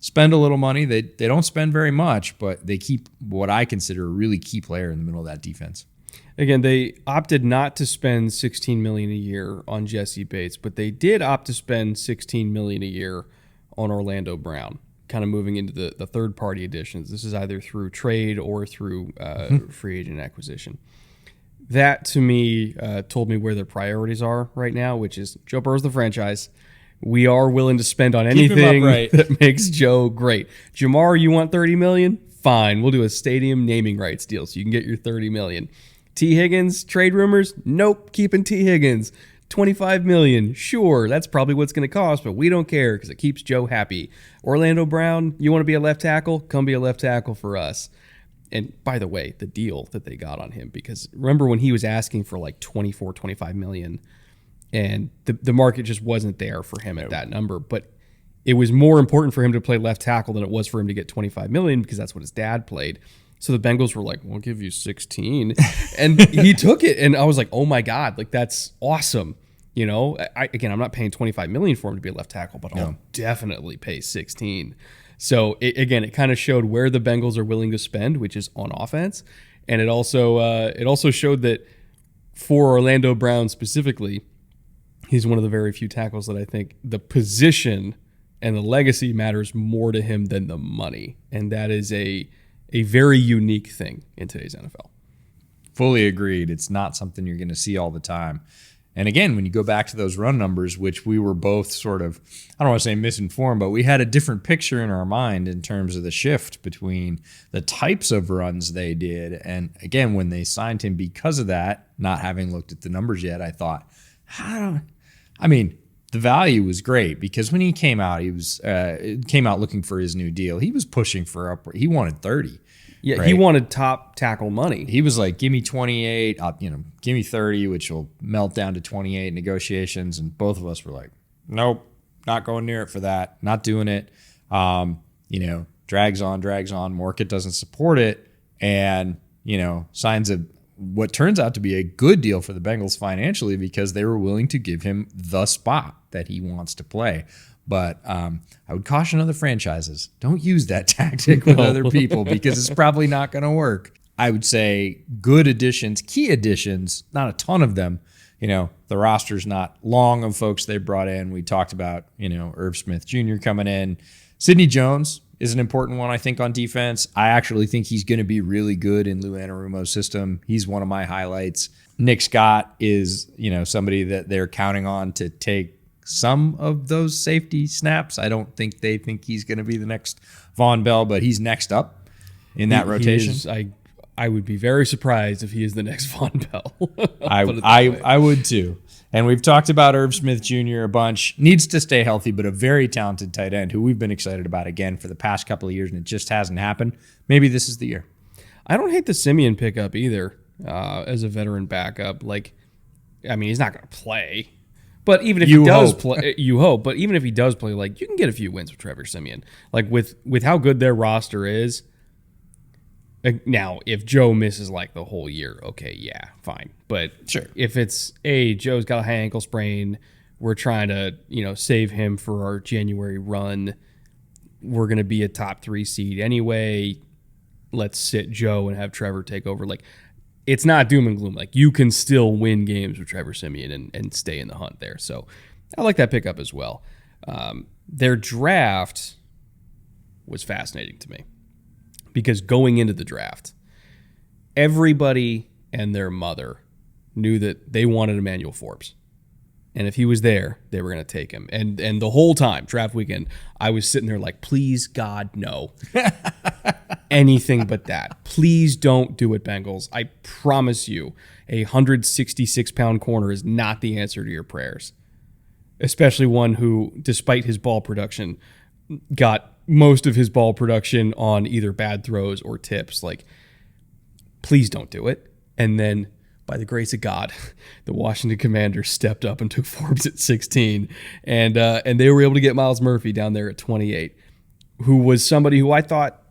spend a little money. They don't spend very much, but they keep what I consider a really key player in the middle of that defense. Again, they opted not to spend $16 million a year on Jesse Bates, but they did opt to spend $16 million a year on Orlando Brown, kind of moving into the third-party additions. This is either through trade or through free agent acquisition. That, to me, told me where their priorities are right now, which is Joe Burrow's the franchise. We are willing to spend on anything that makes Joe great. Jamar, you want $30 million? Fine, we'll do a stadium naming rights deal so you can get your $30 million. T. Higgins, trade rumors? Nope, keeping T. Higgins. $25 million, sure, that's probably what's going to cost, but we don't care because it keeps Joe happy. Orlando Brown, you want to be a left tackle? Come be a left tackle for us. And by the way, the deal that they got on him, because remember when he was asking for like $25 million, and the market just wasn't there for him at that number, but it was more important for him to play left tackle than it was for him to get $25 million because that's what his dad played. So the Bengals were like, we'll give you 16. And he took it. And I was like, oh my God, like that's awesome. I'm not paying $25 million for him to be a left tackle, but I'll definitely pay 16. So it kind of showed where the Bengals are willing to spend, which is on offense. And it also showed that for Orlando Brown specifically, he's one of the very few tackles that I think the position and the legacy matters more to him than the money. And that is a very unique thing in today's NFL. Fully agreed. It's not something you're going to see all the time. And again, when you go back to those run numbers, which we were both sort of, I don't want to say misinformed, but we had a different picture in our mind in terms of the shift between the types of runs they did. And again, when they signed him because of that, not having looked at the numbers yet, I thought, the value was great because when he came out, came out looking for his new deal. He was pushing for he wanted 30. Yeah, right? He wanted top tackle money. He was like, give me 28, give me 30, which will melt down to 28 negotiations. And both of us were like, nope, not going near it for that. Not doing it. Drags on. Market doesn't support it. And, signs of what turns out to be a good deal for the Bengals financially because they were willing to give him the spot that he wants to play. But I would caution other franchises, don't use that tactic with other people because it's probably not going to work. I would say good additions, key additions, not a ton of them. The roster's not long of folks they brought in. We talked about, Irv Smith Jr. coming in. Sidney Jones is an important one, I think, on defense. I actually think he's going to be really good in Lou Anarumo's system. He's one of my highlights. Nick Scott is, somebody that they're counting on to take some of those safety snaps. I don't think they think he's going to be the next Von Bell, but he's next up in that rotation. I would be very surprised if he is the next Von Bell. I would too. And we've talked about Irv Smith Jr. a bunch. Needs to stay healthy, but a very talented tight end who we've been excited about again for the past couple of years, and it just hasn't happened. Maybe this is the year. I don't hate the Simeon pickup either as a veteran backup. He's not going to play. But even if he does play, you hope. But even if he does play, you can get a few wins with Trevor Siemian. With how good their roster is. Now, if Joe misses the whole year, okay, yeah, fine. But sure, if it's Joe's got a high ankle sprain, we're trying to save him for our January run. We're going to be a top 3 seed anyway. Let's sit Joe and have Trevor take over. It's not doom and gloom. You can still win games with Trevor Siemian and stay in the hunt there. So I like that pickup as well. Their draft was fascinating to me because going into the draft, everybody and their mother knew that they wanted Emmanuel Forbes. And if he was there, they were going to take him. And the whole time, draft weekend, I was sitting there please, God, no. Anything but that. Please don't do it, Bengals. I promise you, a 166-pound corner is not the answer to your prayers. Especially one who, despite his ball production, got most of his ball production on either bad throws or tips. Please don't do it. And then, by the grace of God, the Washington Commanders stepped up and took Forbes at 16, and they were able to get Myles Murphy down there at 28, who was somebody who I thought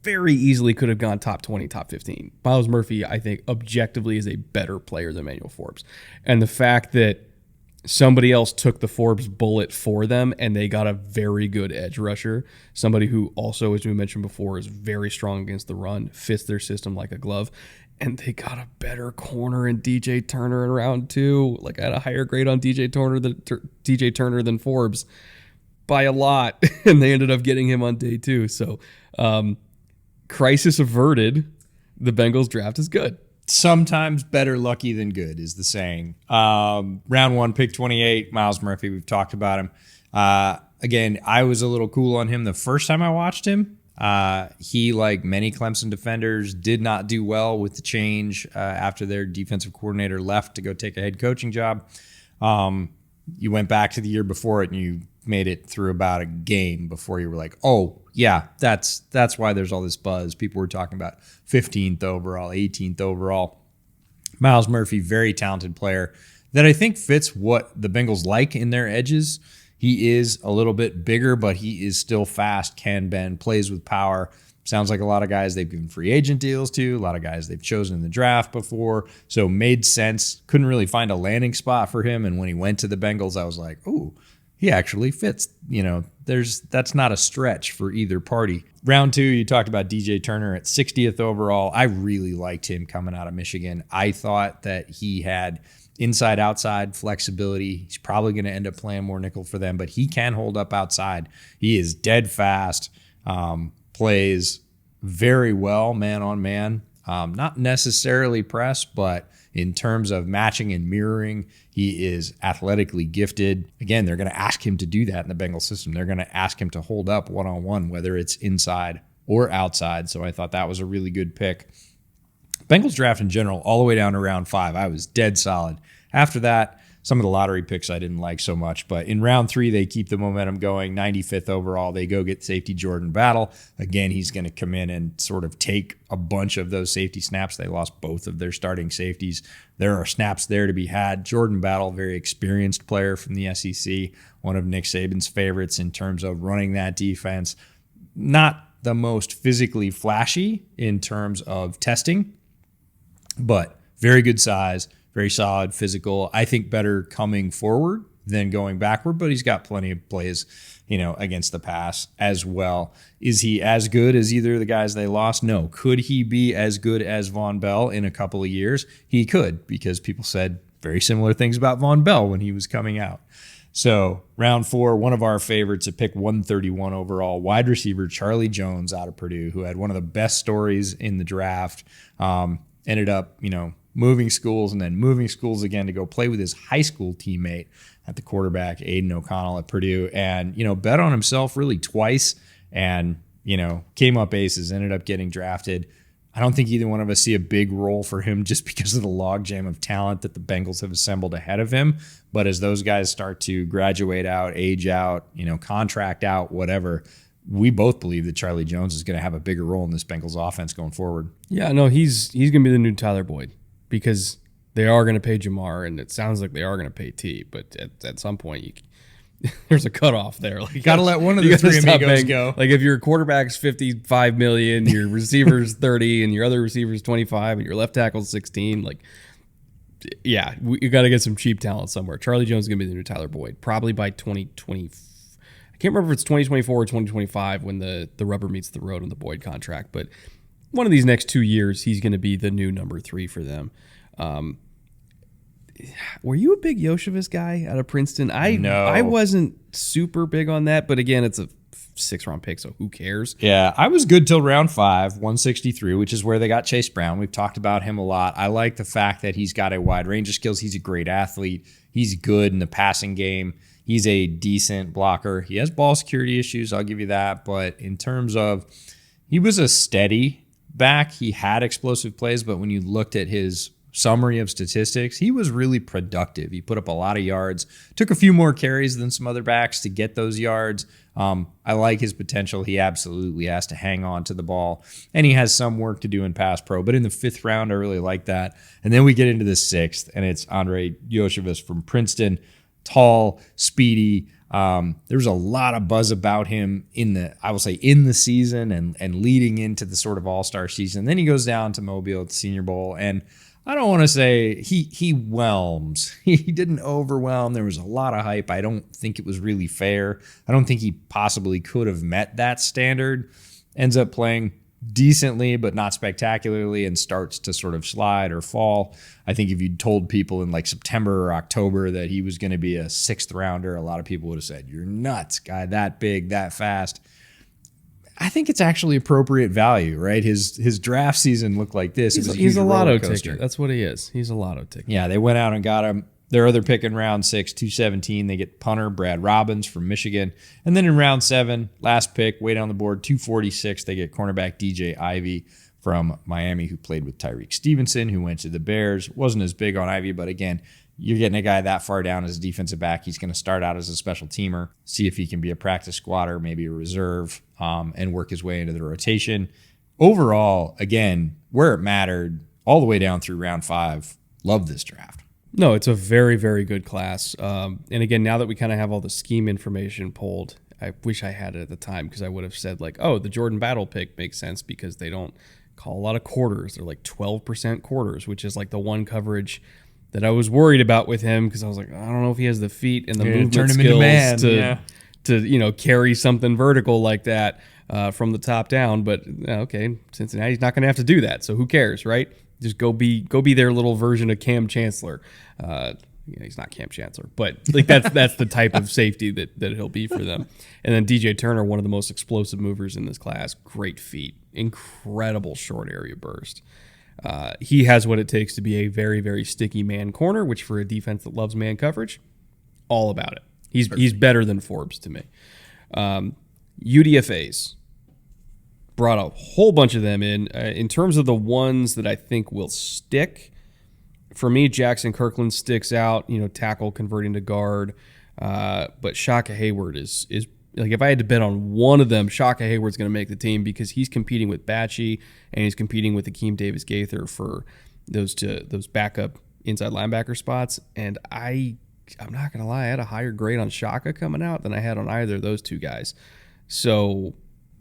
very easily could have gone top 20, top 15. Myles Murphy, I think, objectively is a better player than Emmanuel Forbes. And the fact that somebody else took the Forbes bullet for them and they got a very good edge rusher, somebody who also, as we mentioned before, is very strong against the run, fits their system like a glove. And they got a better corner in DJ Turner in round 2. I had a higher grade on DJ Turner than Forbes by a lot. And they ended up getting him on day 2. So, crisis averted. The Bengals draft is good. Sometimes better lucky than good is the saying. Round 1, pick 28, Myles Murphy. We've talked about him. Again, I was a little cool on him the first time I watched him. He, like many Clemson defenders, did not do well with the change after their defensive coordinator left to go take a head coaching job. You went back to the year before it and you made it through about a game before you were like, oh, yeah, that's why there's all this buzz. People were talking about 15th overall, 18th overall. Myles Murphy, very talented player that I think fits what the Bengals like in their edges. He is a little bit bigger, but he is still fast, can bend, plays with power. Sounds like a lot of guys they've given free agent deals to, a lot of guys they've chosen in the draft before. So made sense. Couldn't really find a landing spot for him. And when he went to the Bengals, I was like, ooh, he actually fits. That's not a stretch for either party. Round 2, you talked about DJ Turner at 60th overall. I really liked him coming out of Michigan. I thought that he had inside-outside flexibility. He's probably going to end up playing more nickel for them, but he can hold up outside. He is dead fast, plays very well man on man. Not necessarily press, but in terms of matching and mirroring, he is athletically gifted. Again, they're going to ask him to do that in the Bengals system. They're going to ask him to hold up one-on-one, whether it's inside or outside. So I thought that was a really good pick. Bengals draft in general, all the way down to round 5, I was dead solid. After that, some of the lottery picks I didn't like so much, but in round 3, they keep the momentum going. 95th overall, they go get safety Jordan Battle. Again, he's going to come in and sort of take a bunch of those safety snaps. They lost both of their starting safeties. There are snaps there to be had. Jordan Battle, very experienced player from the SEC, one of Nick Saban's favorites in terms of running that defense. Not the most physically flashy in terms of testing, but very good size, very solid, physical. I think better coming forward than going backward, but he's got plenty of plays, against the pass as well. Is he as good as either of the guys they lost? No. Could he be as good as Von Bell in a couple of years? He could, because people said very similar things about Von Bell when he was coming out. So round 4, one of our favorites at pick 131 overall, wide receiver Charlie Jones out of Purdue, who had one of the best stories in the draft. Ended up, moving schools and then moving schools again to go play with his high school teammate at the quarterback, Aiden O'Connell at Purdue, and, bet on himself really twice and, came up aces, ended up getting drafted. I don't think either one of us see a big role for him just because of the logjam of talent that the Bengals have assembled ahead of him. But as those guys start to graduate out, age out, contract out, whatever, we both believe that Charlie Jones is going to have a bigger role in this Bengals offense going forward. Yeah, no, he's going to be the new Tyler Boyd, because they are going to pay Jamar, and it sounds like they are going to pay T. But at some point, there's a cutoff there. Like, got to let one of the three amigos go. Like if your quarterback's $55 million, your receiver's 30, and your other receiver's 25, and your left tackle's 16, like, yeah, you got to get some cheap talent somewhere. Charlie Jones is going to be the new Tyler Boyd, probably by 2020. I can't remember if it's 2024 or 2025 when the rubber meets the road on the Boyd contract, but one of these next 2 years, he's going to be the new number 3 for them. Were you a big Yoshevich guy out of Princeton? No. I wasn't super big on that, but again, it's a 6th-round pick, so who cares? Yeah, I was good till round 5, 163, which is where they got Chase Brown. We've talked about him a lot. I like the fact that he's got a wide range of skills. He's a great athlete. He's good in the passing game. He's a decent blocker. He has ball security issues, I'll give you that. But in terms of, he was a steady back. He had explosive plays, but when you looked at his summary of statistics, he was really productive. He put up a lot of yards, took a few more carries than some other backs to get those yards. I like his potential. He absolutely has to hang on to the ball, and he has some work to do in pass pro. But in the 5th round, I really like that. And then we get into the 6th, and it's Andre Yoshevich from Princeton. Tall, speedy. There's a lot of buzz about him in the season and leading into the sort of all-star season. Then he goes down to Mobile at the Senior Bowl, and I don't want to say he whelms. He didn't overwhelm. There was a lot of hype. I don't think it was really fair. I don't think he possibly could have met that standard. Ends up playing decently, but not spectacularly, and starts to sort of slide or fall. I think if you'd told people in like September or October that he was going to be a 6th rounder, a lot of people would have said, "You're nuts, guy that big, that fast." I think it's actually appropriate value, right? His draft season looked like this. He's a lotto ticket. That's what he is. He's a lotto ticket. Yeah, they went out and got him. Their other pick in round 6, 217, they get punter Brad Robbins from Michigan. And then in round 7, last pick, way down the board, 246, they get cornerback DJ Ivey from Miami, who played with Tyreek Stevenson, who went to the Bears. Wasn't as big on Ivey, but again, you're getting a guy that far down as a defensive back. He's going to start out as a special teamer, see if he can be a practice squatter, maybe a reserve, and work his way into the rotation. Overall, again, where it mattered, all the way down through round 5, love this draft. No, it's a very, very good class. And again, now that we kind of have all the scheme information pulled, I wish I had it at the time, because I would have said like, oh, the Jordan Battle pick makes sense because they don't call a lot of quarters. They're like 12% quarters, which is like the one coverage that I was worried about with him, because I was like, I don't know if he has the feet and the movement skills to carry something vertical like that from the top down. But okay, Cincinnati's not going to have to do that, so who cares, right? Just go be their little version of Cam Chancellor. He's not Cam Chancellor, but like that's the type of safety that he'll be for them. And then DJ Turner, one of the most explosive movers in this class, great feet, incredible short area burst. He has what it takes to be a very, very sticky man corner, which for a defense that loves man coverage, all about it. He's better than Forbes to me. UDFAs. Brought a whole bunch of them in. In terms of the ones that I think will stick, for me, Jackson Kirkland sticks out, tackle converting to guard. But Shaka Hayward is like, if I had to bet on one of them, Shaka Hayward's going to make the team because he's competing with Batchy and he's competing with Akeem Davis-Gaither for those backup inside linebacker spots. And I'm not going to lie, I had a higher grade on Shaka coming out than I had on either of those two guys. So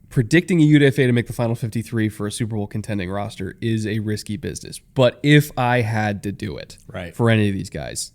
predicting a UDFA to make the final 53 for a Super Bowl contending roster is a risky business. But if I had to do it for any of these guys,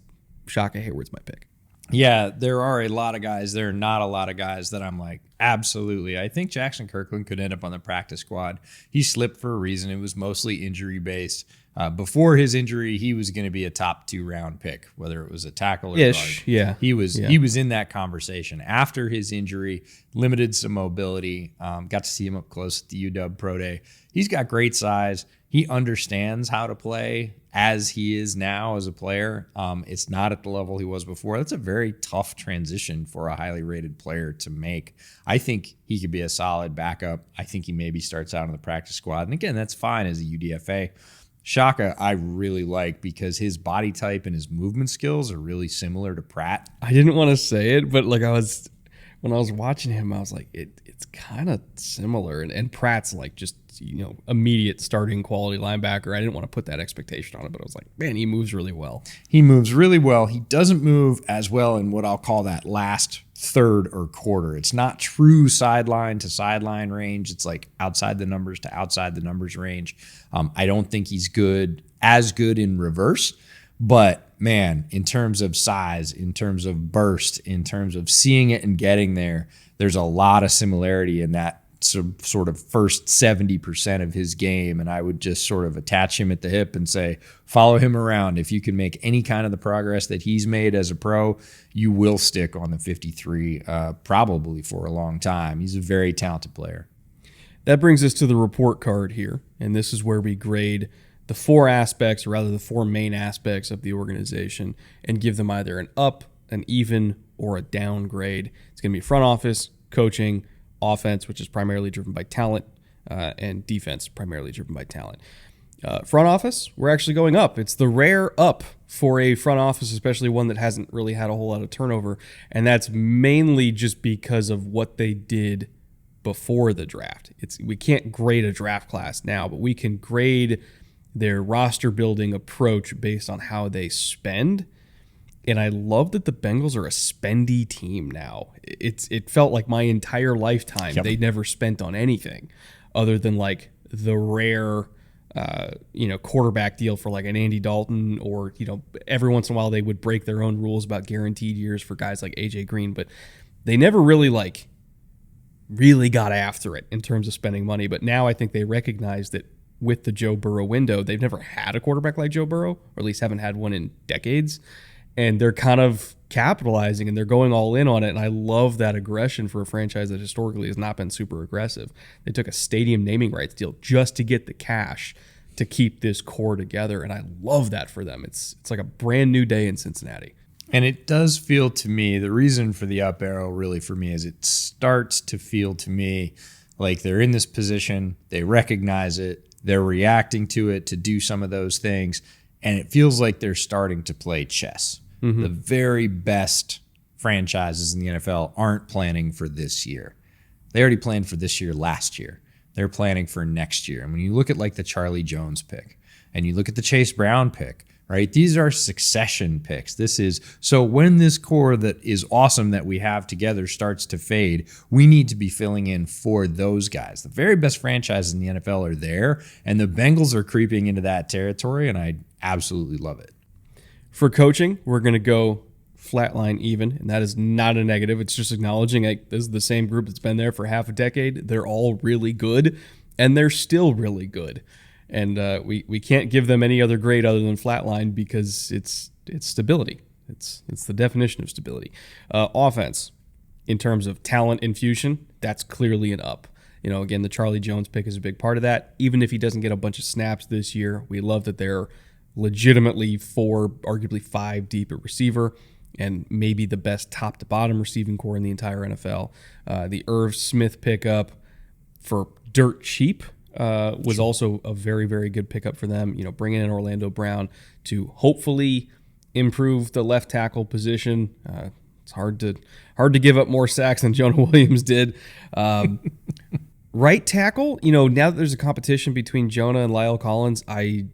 Shaka Hayward's my pick. Yeah, there are a lot of guys. There are not a lot of guys that I'm like, absolutely. I think Jackson Kirkland could end up on the practice squad. He slipped for a reason. It was mostly injury-based. Before his injury, he was going to be a top 2-round pick, whether it was a tackle or guard. Yeah. He was in that conversation. After his injury, limited some mobility, got to see him up close at the UW Pro Day. He's got great size. He understands how to play as he is now as a player. It's not at the level he was before. That's a very tough transition for a highly rated player to make. I think he could be a solid backup. I think he maybe starts out on the practice squad. And again, that's fine as a UDFA. Shaka, I really like because his body type and his movement skills are really similar to Pratt. I didn't want to say it, but when I was watching him, I was like, it's kind of similar. And Pratt's like just, immediate starting quality linebacker. I didn't want to put that expectation on it, but I was like, man, he moves really well. He moves really well. He doesn't move as well in what I'll call that last third or quarter. It's not true sideline to sideline range. It's like outside the numbers to outside the numbers range. I don't think he's as good in reverse, but man, in terms of size, in terms of burst, in terms of seeing it and getting there, there's a lot of similarity in that sort of first 70% of his game. And I would just sort of attach him at the hip and say, follow him around. If you can make any kind of the progress that he's made as a pro, you will stick on the 53 probably for a long time. He's a very talented player. That brings us to the report card here. And this is where we grade the four aspects, or rather the four main aspects of the organization, and give them either an up, an even, or a downgrade. It's going to be front office, coaching, offense, which is primarily driven by talent, and defense, primarily driven by talent. Front office, we're actually going up. It's the rare up for a front office, especially one that hasn't really had a whole lot of turnover, and that's mainly just because of what they did before the draft. We can't grade a draft class now, but we can grade their roster building approach based on how they spend. And I love that the Bengals are a spendy team now. It felt like my entire lifetime they never spent on anything other than like the rare quarterback deal for like an Andy Dalton, or every once in a while they would break their own rules about guaranteed years for guys like AJ Green, but they never really got after it in terms of spending money. But now I think they recognize that with the Joe Burrow window, they've never had a quarterback like Joe Burrow, or at least haven't had one in decades. And they're kind of capitalizing and they're going all in on it. And I love that aggression for a franchise that historically has not been super aggressive. They took a stadium naming rights deal just to get the cash to keep this core together. And I love that for them. It's like a brand new day in Cincinnati. And it does feel to me, the reason for the up arrow really for me is it starts to feel to me like they're in this position, they recognize it, they're reacting to it to do some of those things, and it feels like they're starting to play chess. Mm-hmm. The very best franchises in the NFL aren't planning for this year. They already planned for this year last year. They're planning for next year. And when you look at like the Charlie Jones pick and you look at the Chase Brown pick, right? These are succession picks. So when this core that is awesome that we have together starts to fade, we need to be filling in for those guys. The very best franchises in the NFL are there, and the Bengals are creeping into that territory, and I absolutely love it. For coaching, we're going to go flatline even, and that is not a negative. It's just acknowledging this is the same group that's been there for half a decade. They're all really good, and they're still really good. And we can't give them any other grade other than flatline because it's stability. It's the definition of stability. Offense, in terms of talent infusion, that's clearly an up. Again, the Charlie Jones pick is a big part of that. Even if he doesn't get a bunch of snaps this year, we love that they're legitimately 4, arguably 5 deep at receiver, and maybe the best top to bottom receiving core in the entire NFL. The Irv Smith pickup for dirt cheap was also a very, very good pickup for them. Bringing in Orlando Brown to hopefully improve the left tackle position. It's hard to give up more sacks than Jonah Williams did. Right tackle, now that there's a competition between Jonah and Lyle Collins, I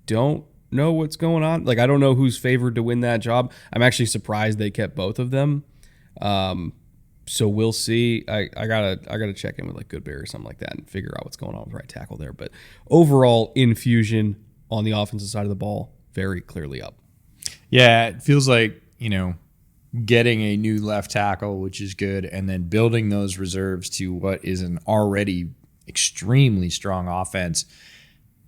don't know what's going on. I don't know who's favored to win that job. I'm actually surprised they kept both of them. So we'll see. I gotta check in with Goodberry or something like that and figure out what's going on with right tackle there. But overall, infusion on the offensive side of the ball, very clearly up. Yeah, it feels like, getting a new left tackle, which is good, and then building those reserves to what is an already extremely strong offense.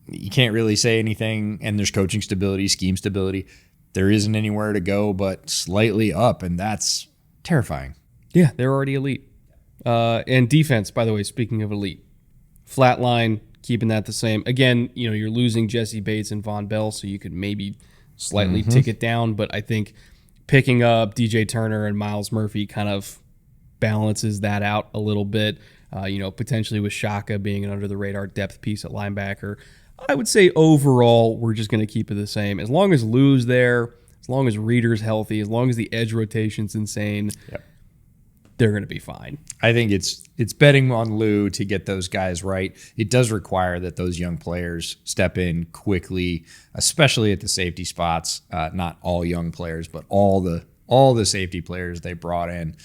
You can't really say anything, and there's coaching stability, scheme stability. There isn't anywhere to go but slightly up, and that's terrifying. Yeah, they're already elite. And defense, by the way, speaking of elite, flat line, keeping that the same. Again, you're losing Jesse Bates and Von Bell, so you could maybe slightly tick it down, but I think picking up DJ Turner and Miles Murphy kind of balances that out a little bit. Potentially with Shaka being an under-the-radar depth piece at linebacker. I would say overall, we're just going to keep it the same. As long as Lou's there, as long as Reeder's healthy, as long as the edge rotation's insane, they're going to be fine. I think it's betting on Lou to get those guys right. It does require that those young players step in quickly, especially at the safety spots. Not all young players, but all the safety players they brought in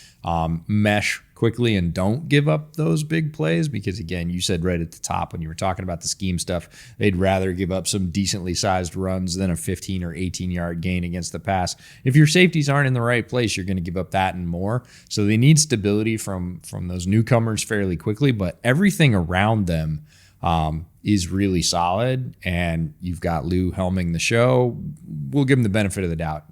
mesh quickly and don't give up those big plays because, again, you said right at the top when you were talking about the scheme stuff, they'd rather give up some decently sized runs than a 15 or 18-yard gain against the pass. If your safeties aren't in the right place, you're going to give up that and more. So they need stability from those newcomers fairly quickly, but everything around them is really solid, and you've got Lou helming the show. We'll give him the benefit of the doubt.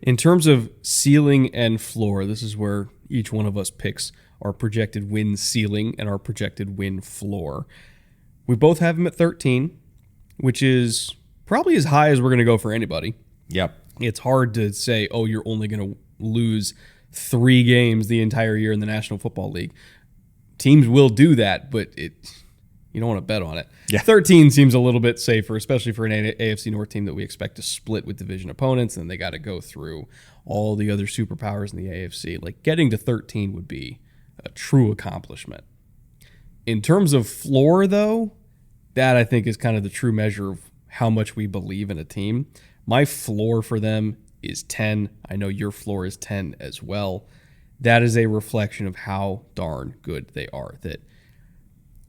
In terms of ceiling and floor, this is where each one of us picks our projected win ceiling and our projected win floor. We both have him at 13, which is probably as high as we're going to go for anybody. Yep. It's hard to say, you're only going to lose 3 games the entire year in the National Football League. Teams will do that, but you don't want to bet on it. Yeah. 13 seems a little bit safer, especially for an AFC North team that we expect to split with division opponents, and they got to go through all the other superpowers in the AFC. Getting to 13 would be a true accomplishment. In terms of floor, though, that I think is kind of the true measure of how much we believe in a team. My floor for them is 10. I know your floor is 10 as well. That is a reflection of how darn good they are. That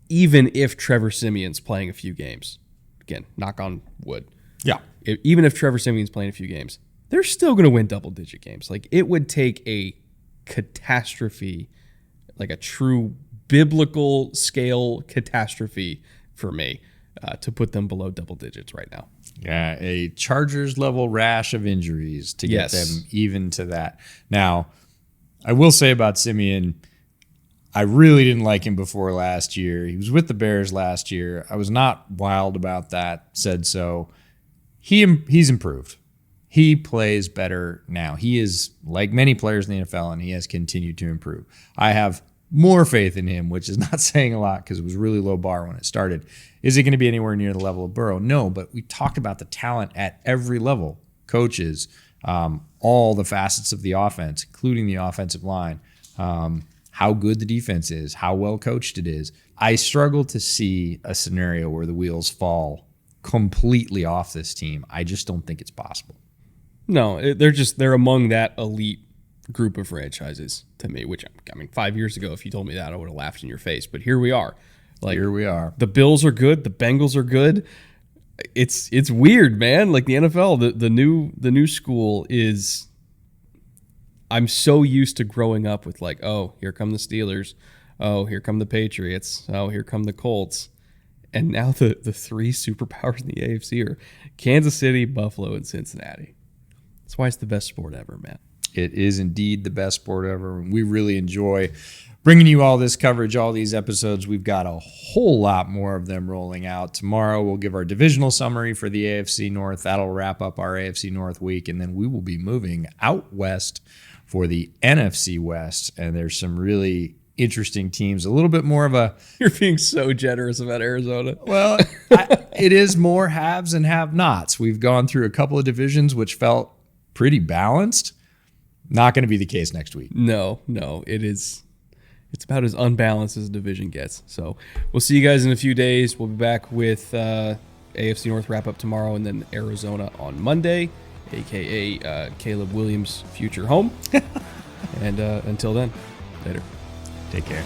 even if Trevor Siemian's playing a few games, again, knock on wood. Yeah. Even if Trevor Siemian's playing a few games, they're still going to win double-digit games. It would take a catastrophe, a true biblical scale catastrophe for me to put them below double digits right now. Yeah, a Chargers level rash of injuries to get them even to that. Now, I will say about Siemian, I really didn't like him before last year. He was with the Bears last year. I was not wild about that, said so. He's improved. He plays better now. He is like many players in the NFL, and he has continued to improve. I have more faith in him, which is not saying a lot because it was a really low bar when it started. Is it going to be anywhere near the level of Burrow? No, but we talked about the talent at every level. Coaches, all the facets of the offense, including the offensive line, how good the defense is, how well coached it is. I struggle to see a scenario where the wheels fall completely off this team. I just don't think it's possible. No, they're among that elite group of franchises to me, which, 5 years ago, if you told me that, I would have laughed in your face. But here we are. Here we are. The Bills are good. The Bengals are good. It's weird, man. The NFL, the new school is. I'm so used to growing up with here come the Steelers. Oh, here come the Patriots. Oh, here come the Colts. And now the 3 superpowers in the AFC are Kansas City, Buffalo, and Cincinnati. That's why it's the best sport ever, man. It is indeed the best sport ever. We really enjoy bringing you all this coverage, all these episodes. We've got a whole lot more of them rolling out. Tomorrow we'll give our divisional summary for the AFC North. That'll wrap up our AFC North week, and then we will be moving out west for the NFC West. And there's some really interesting teams. A little bit more of a... You're being so generous about Arizona. Well, it is more haves and have-nots. We've gone through a couple of divisions which felt pretty balanced. Not going to be the case next week. No, it is. It's about as unbalanced as a division gets. So we'll see you guys in a few days. We'll be back with AFC North wrap-up tomorrow and then Arizona on Monday, a.k.a. Caleb Williams' future home. And until then, later. Take care.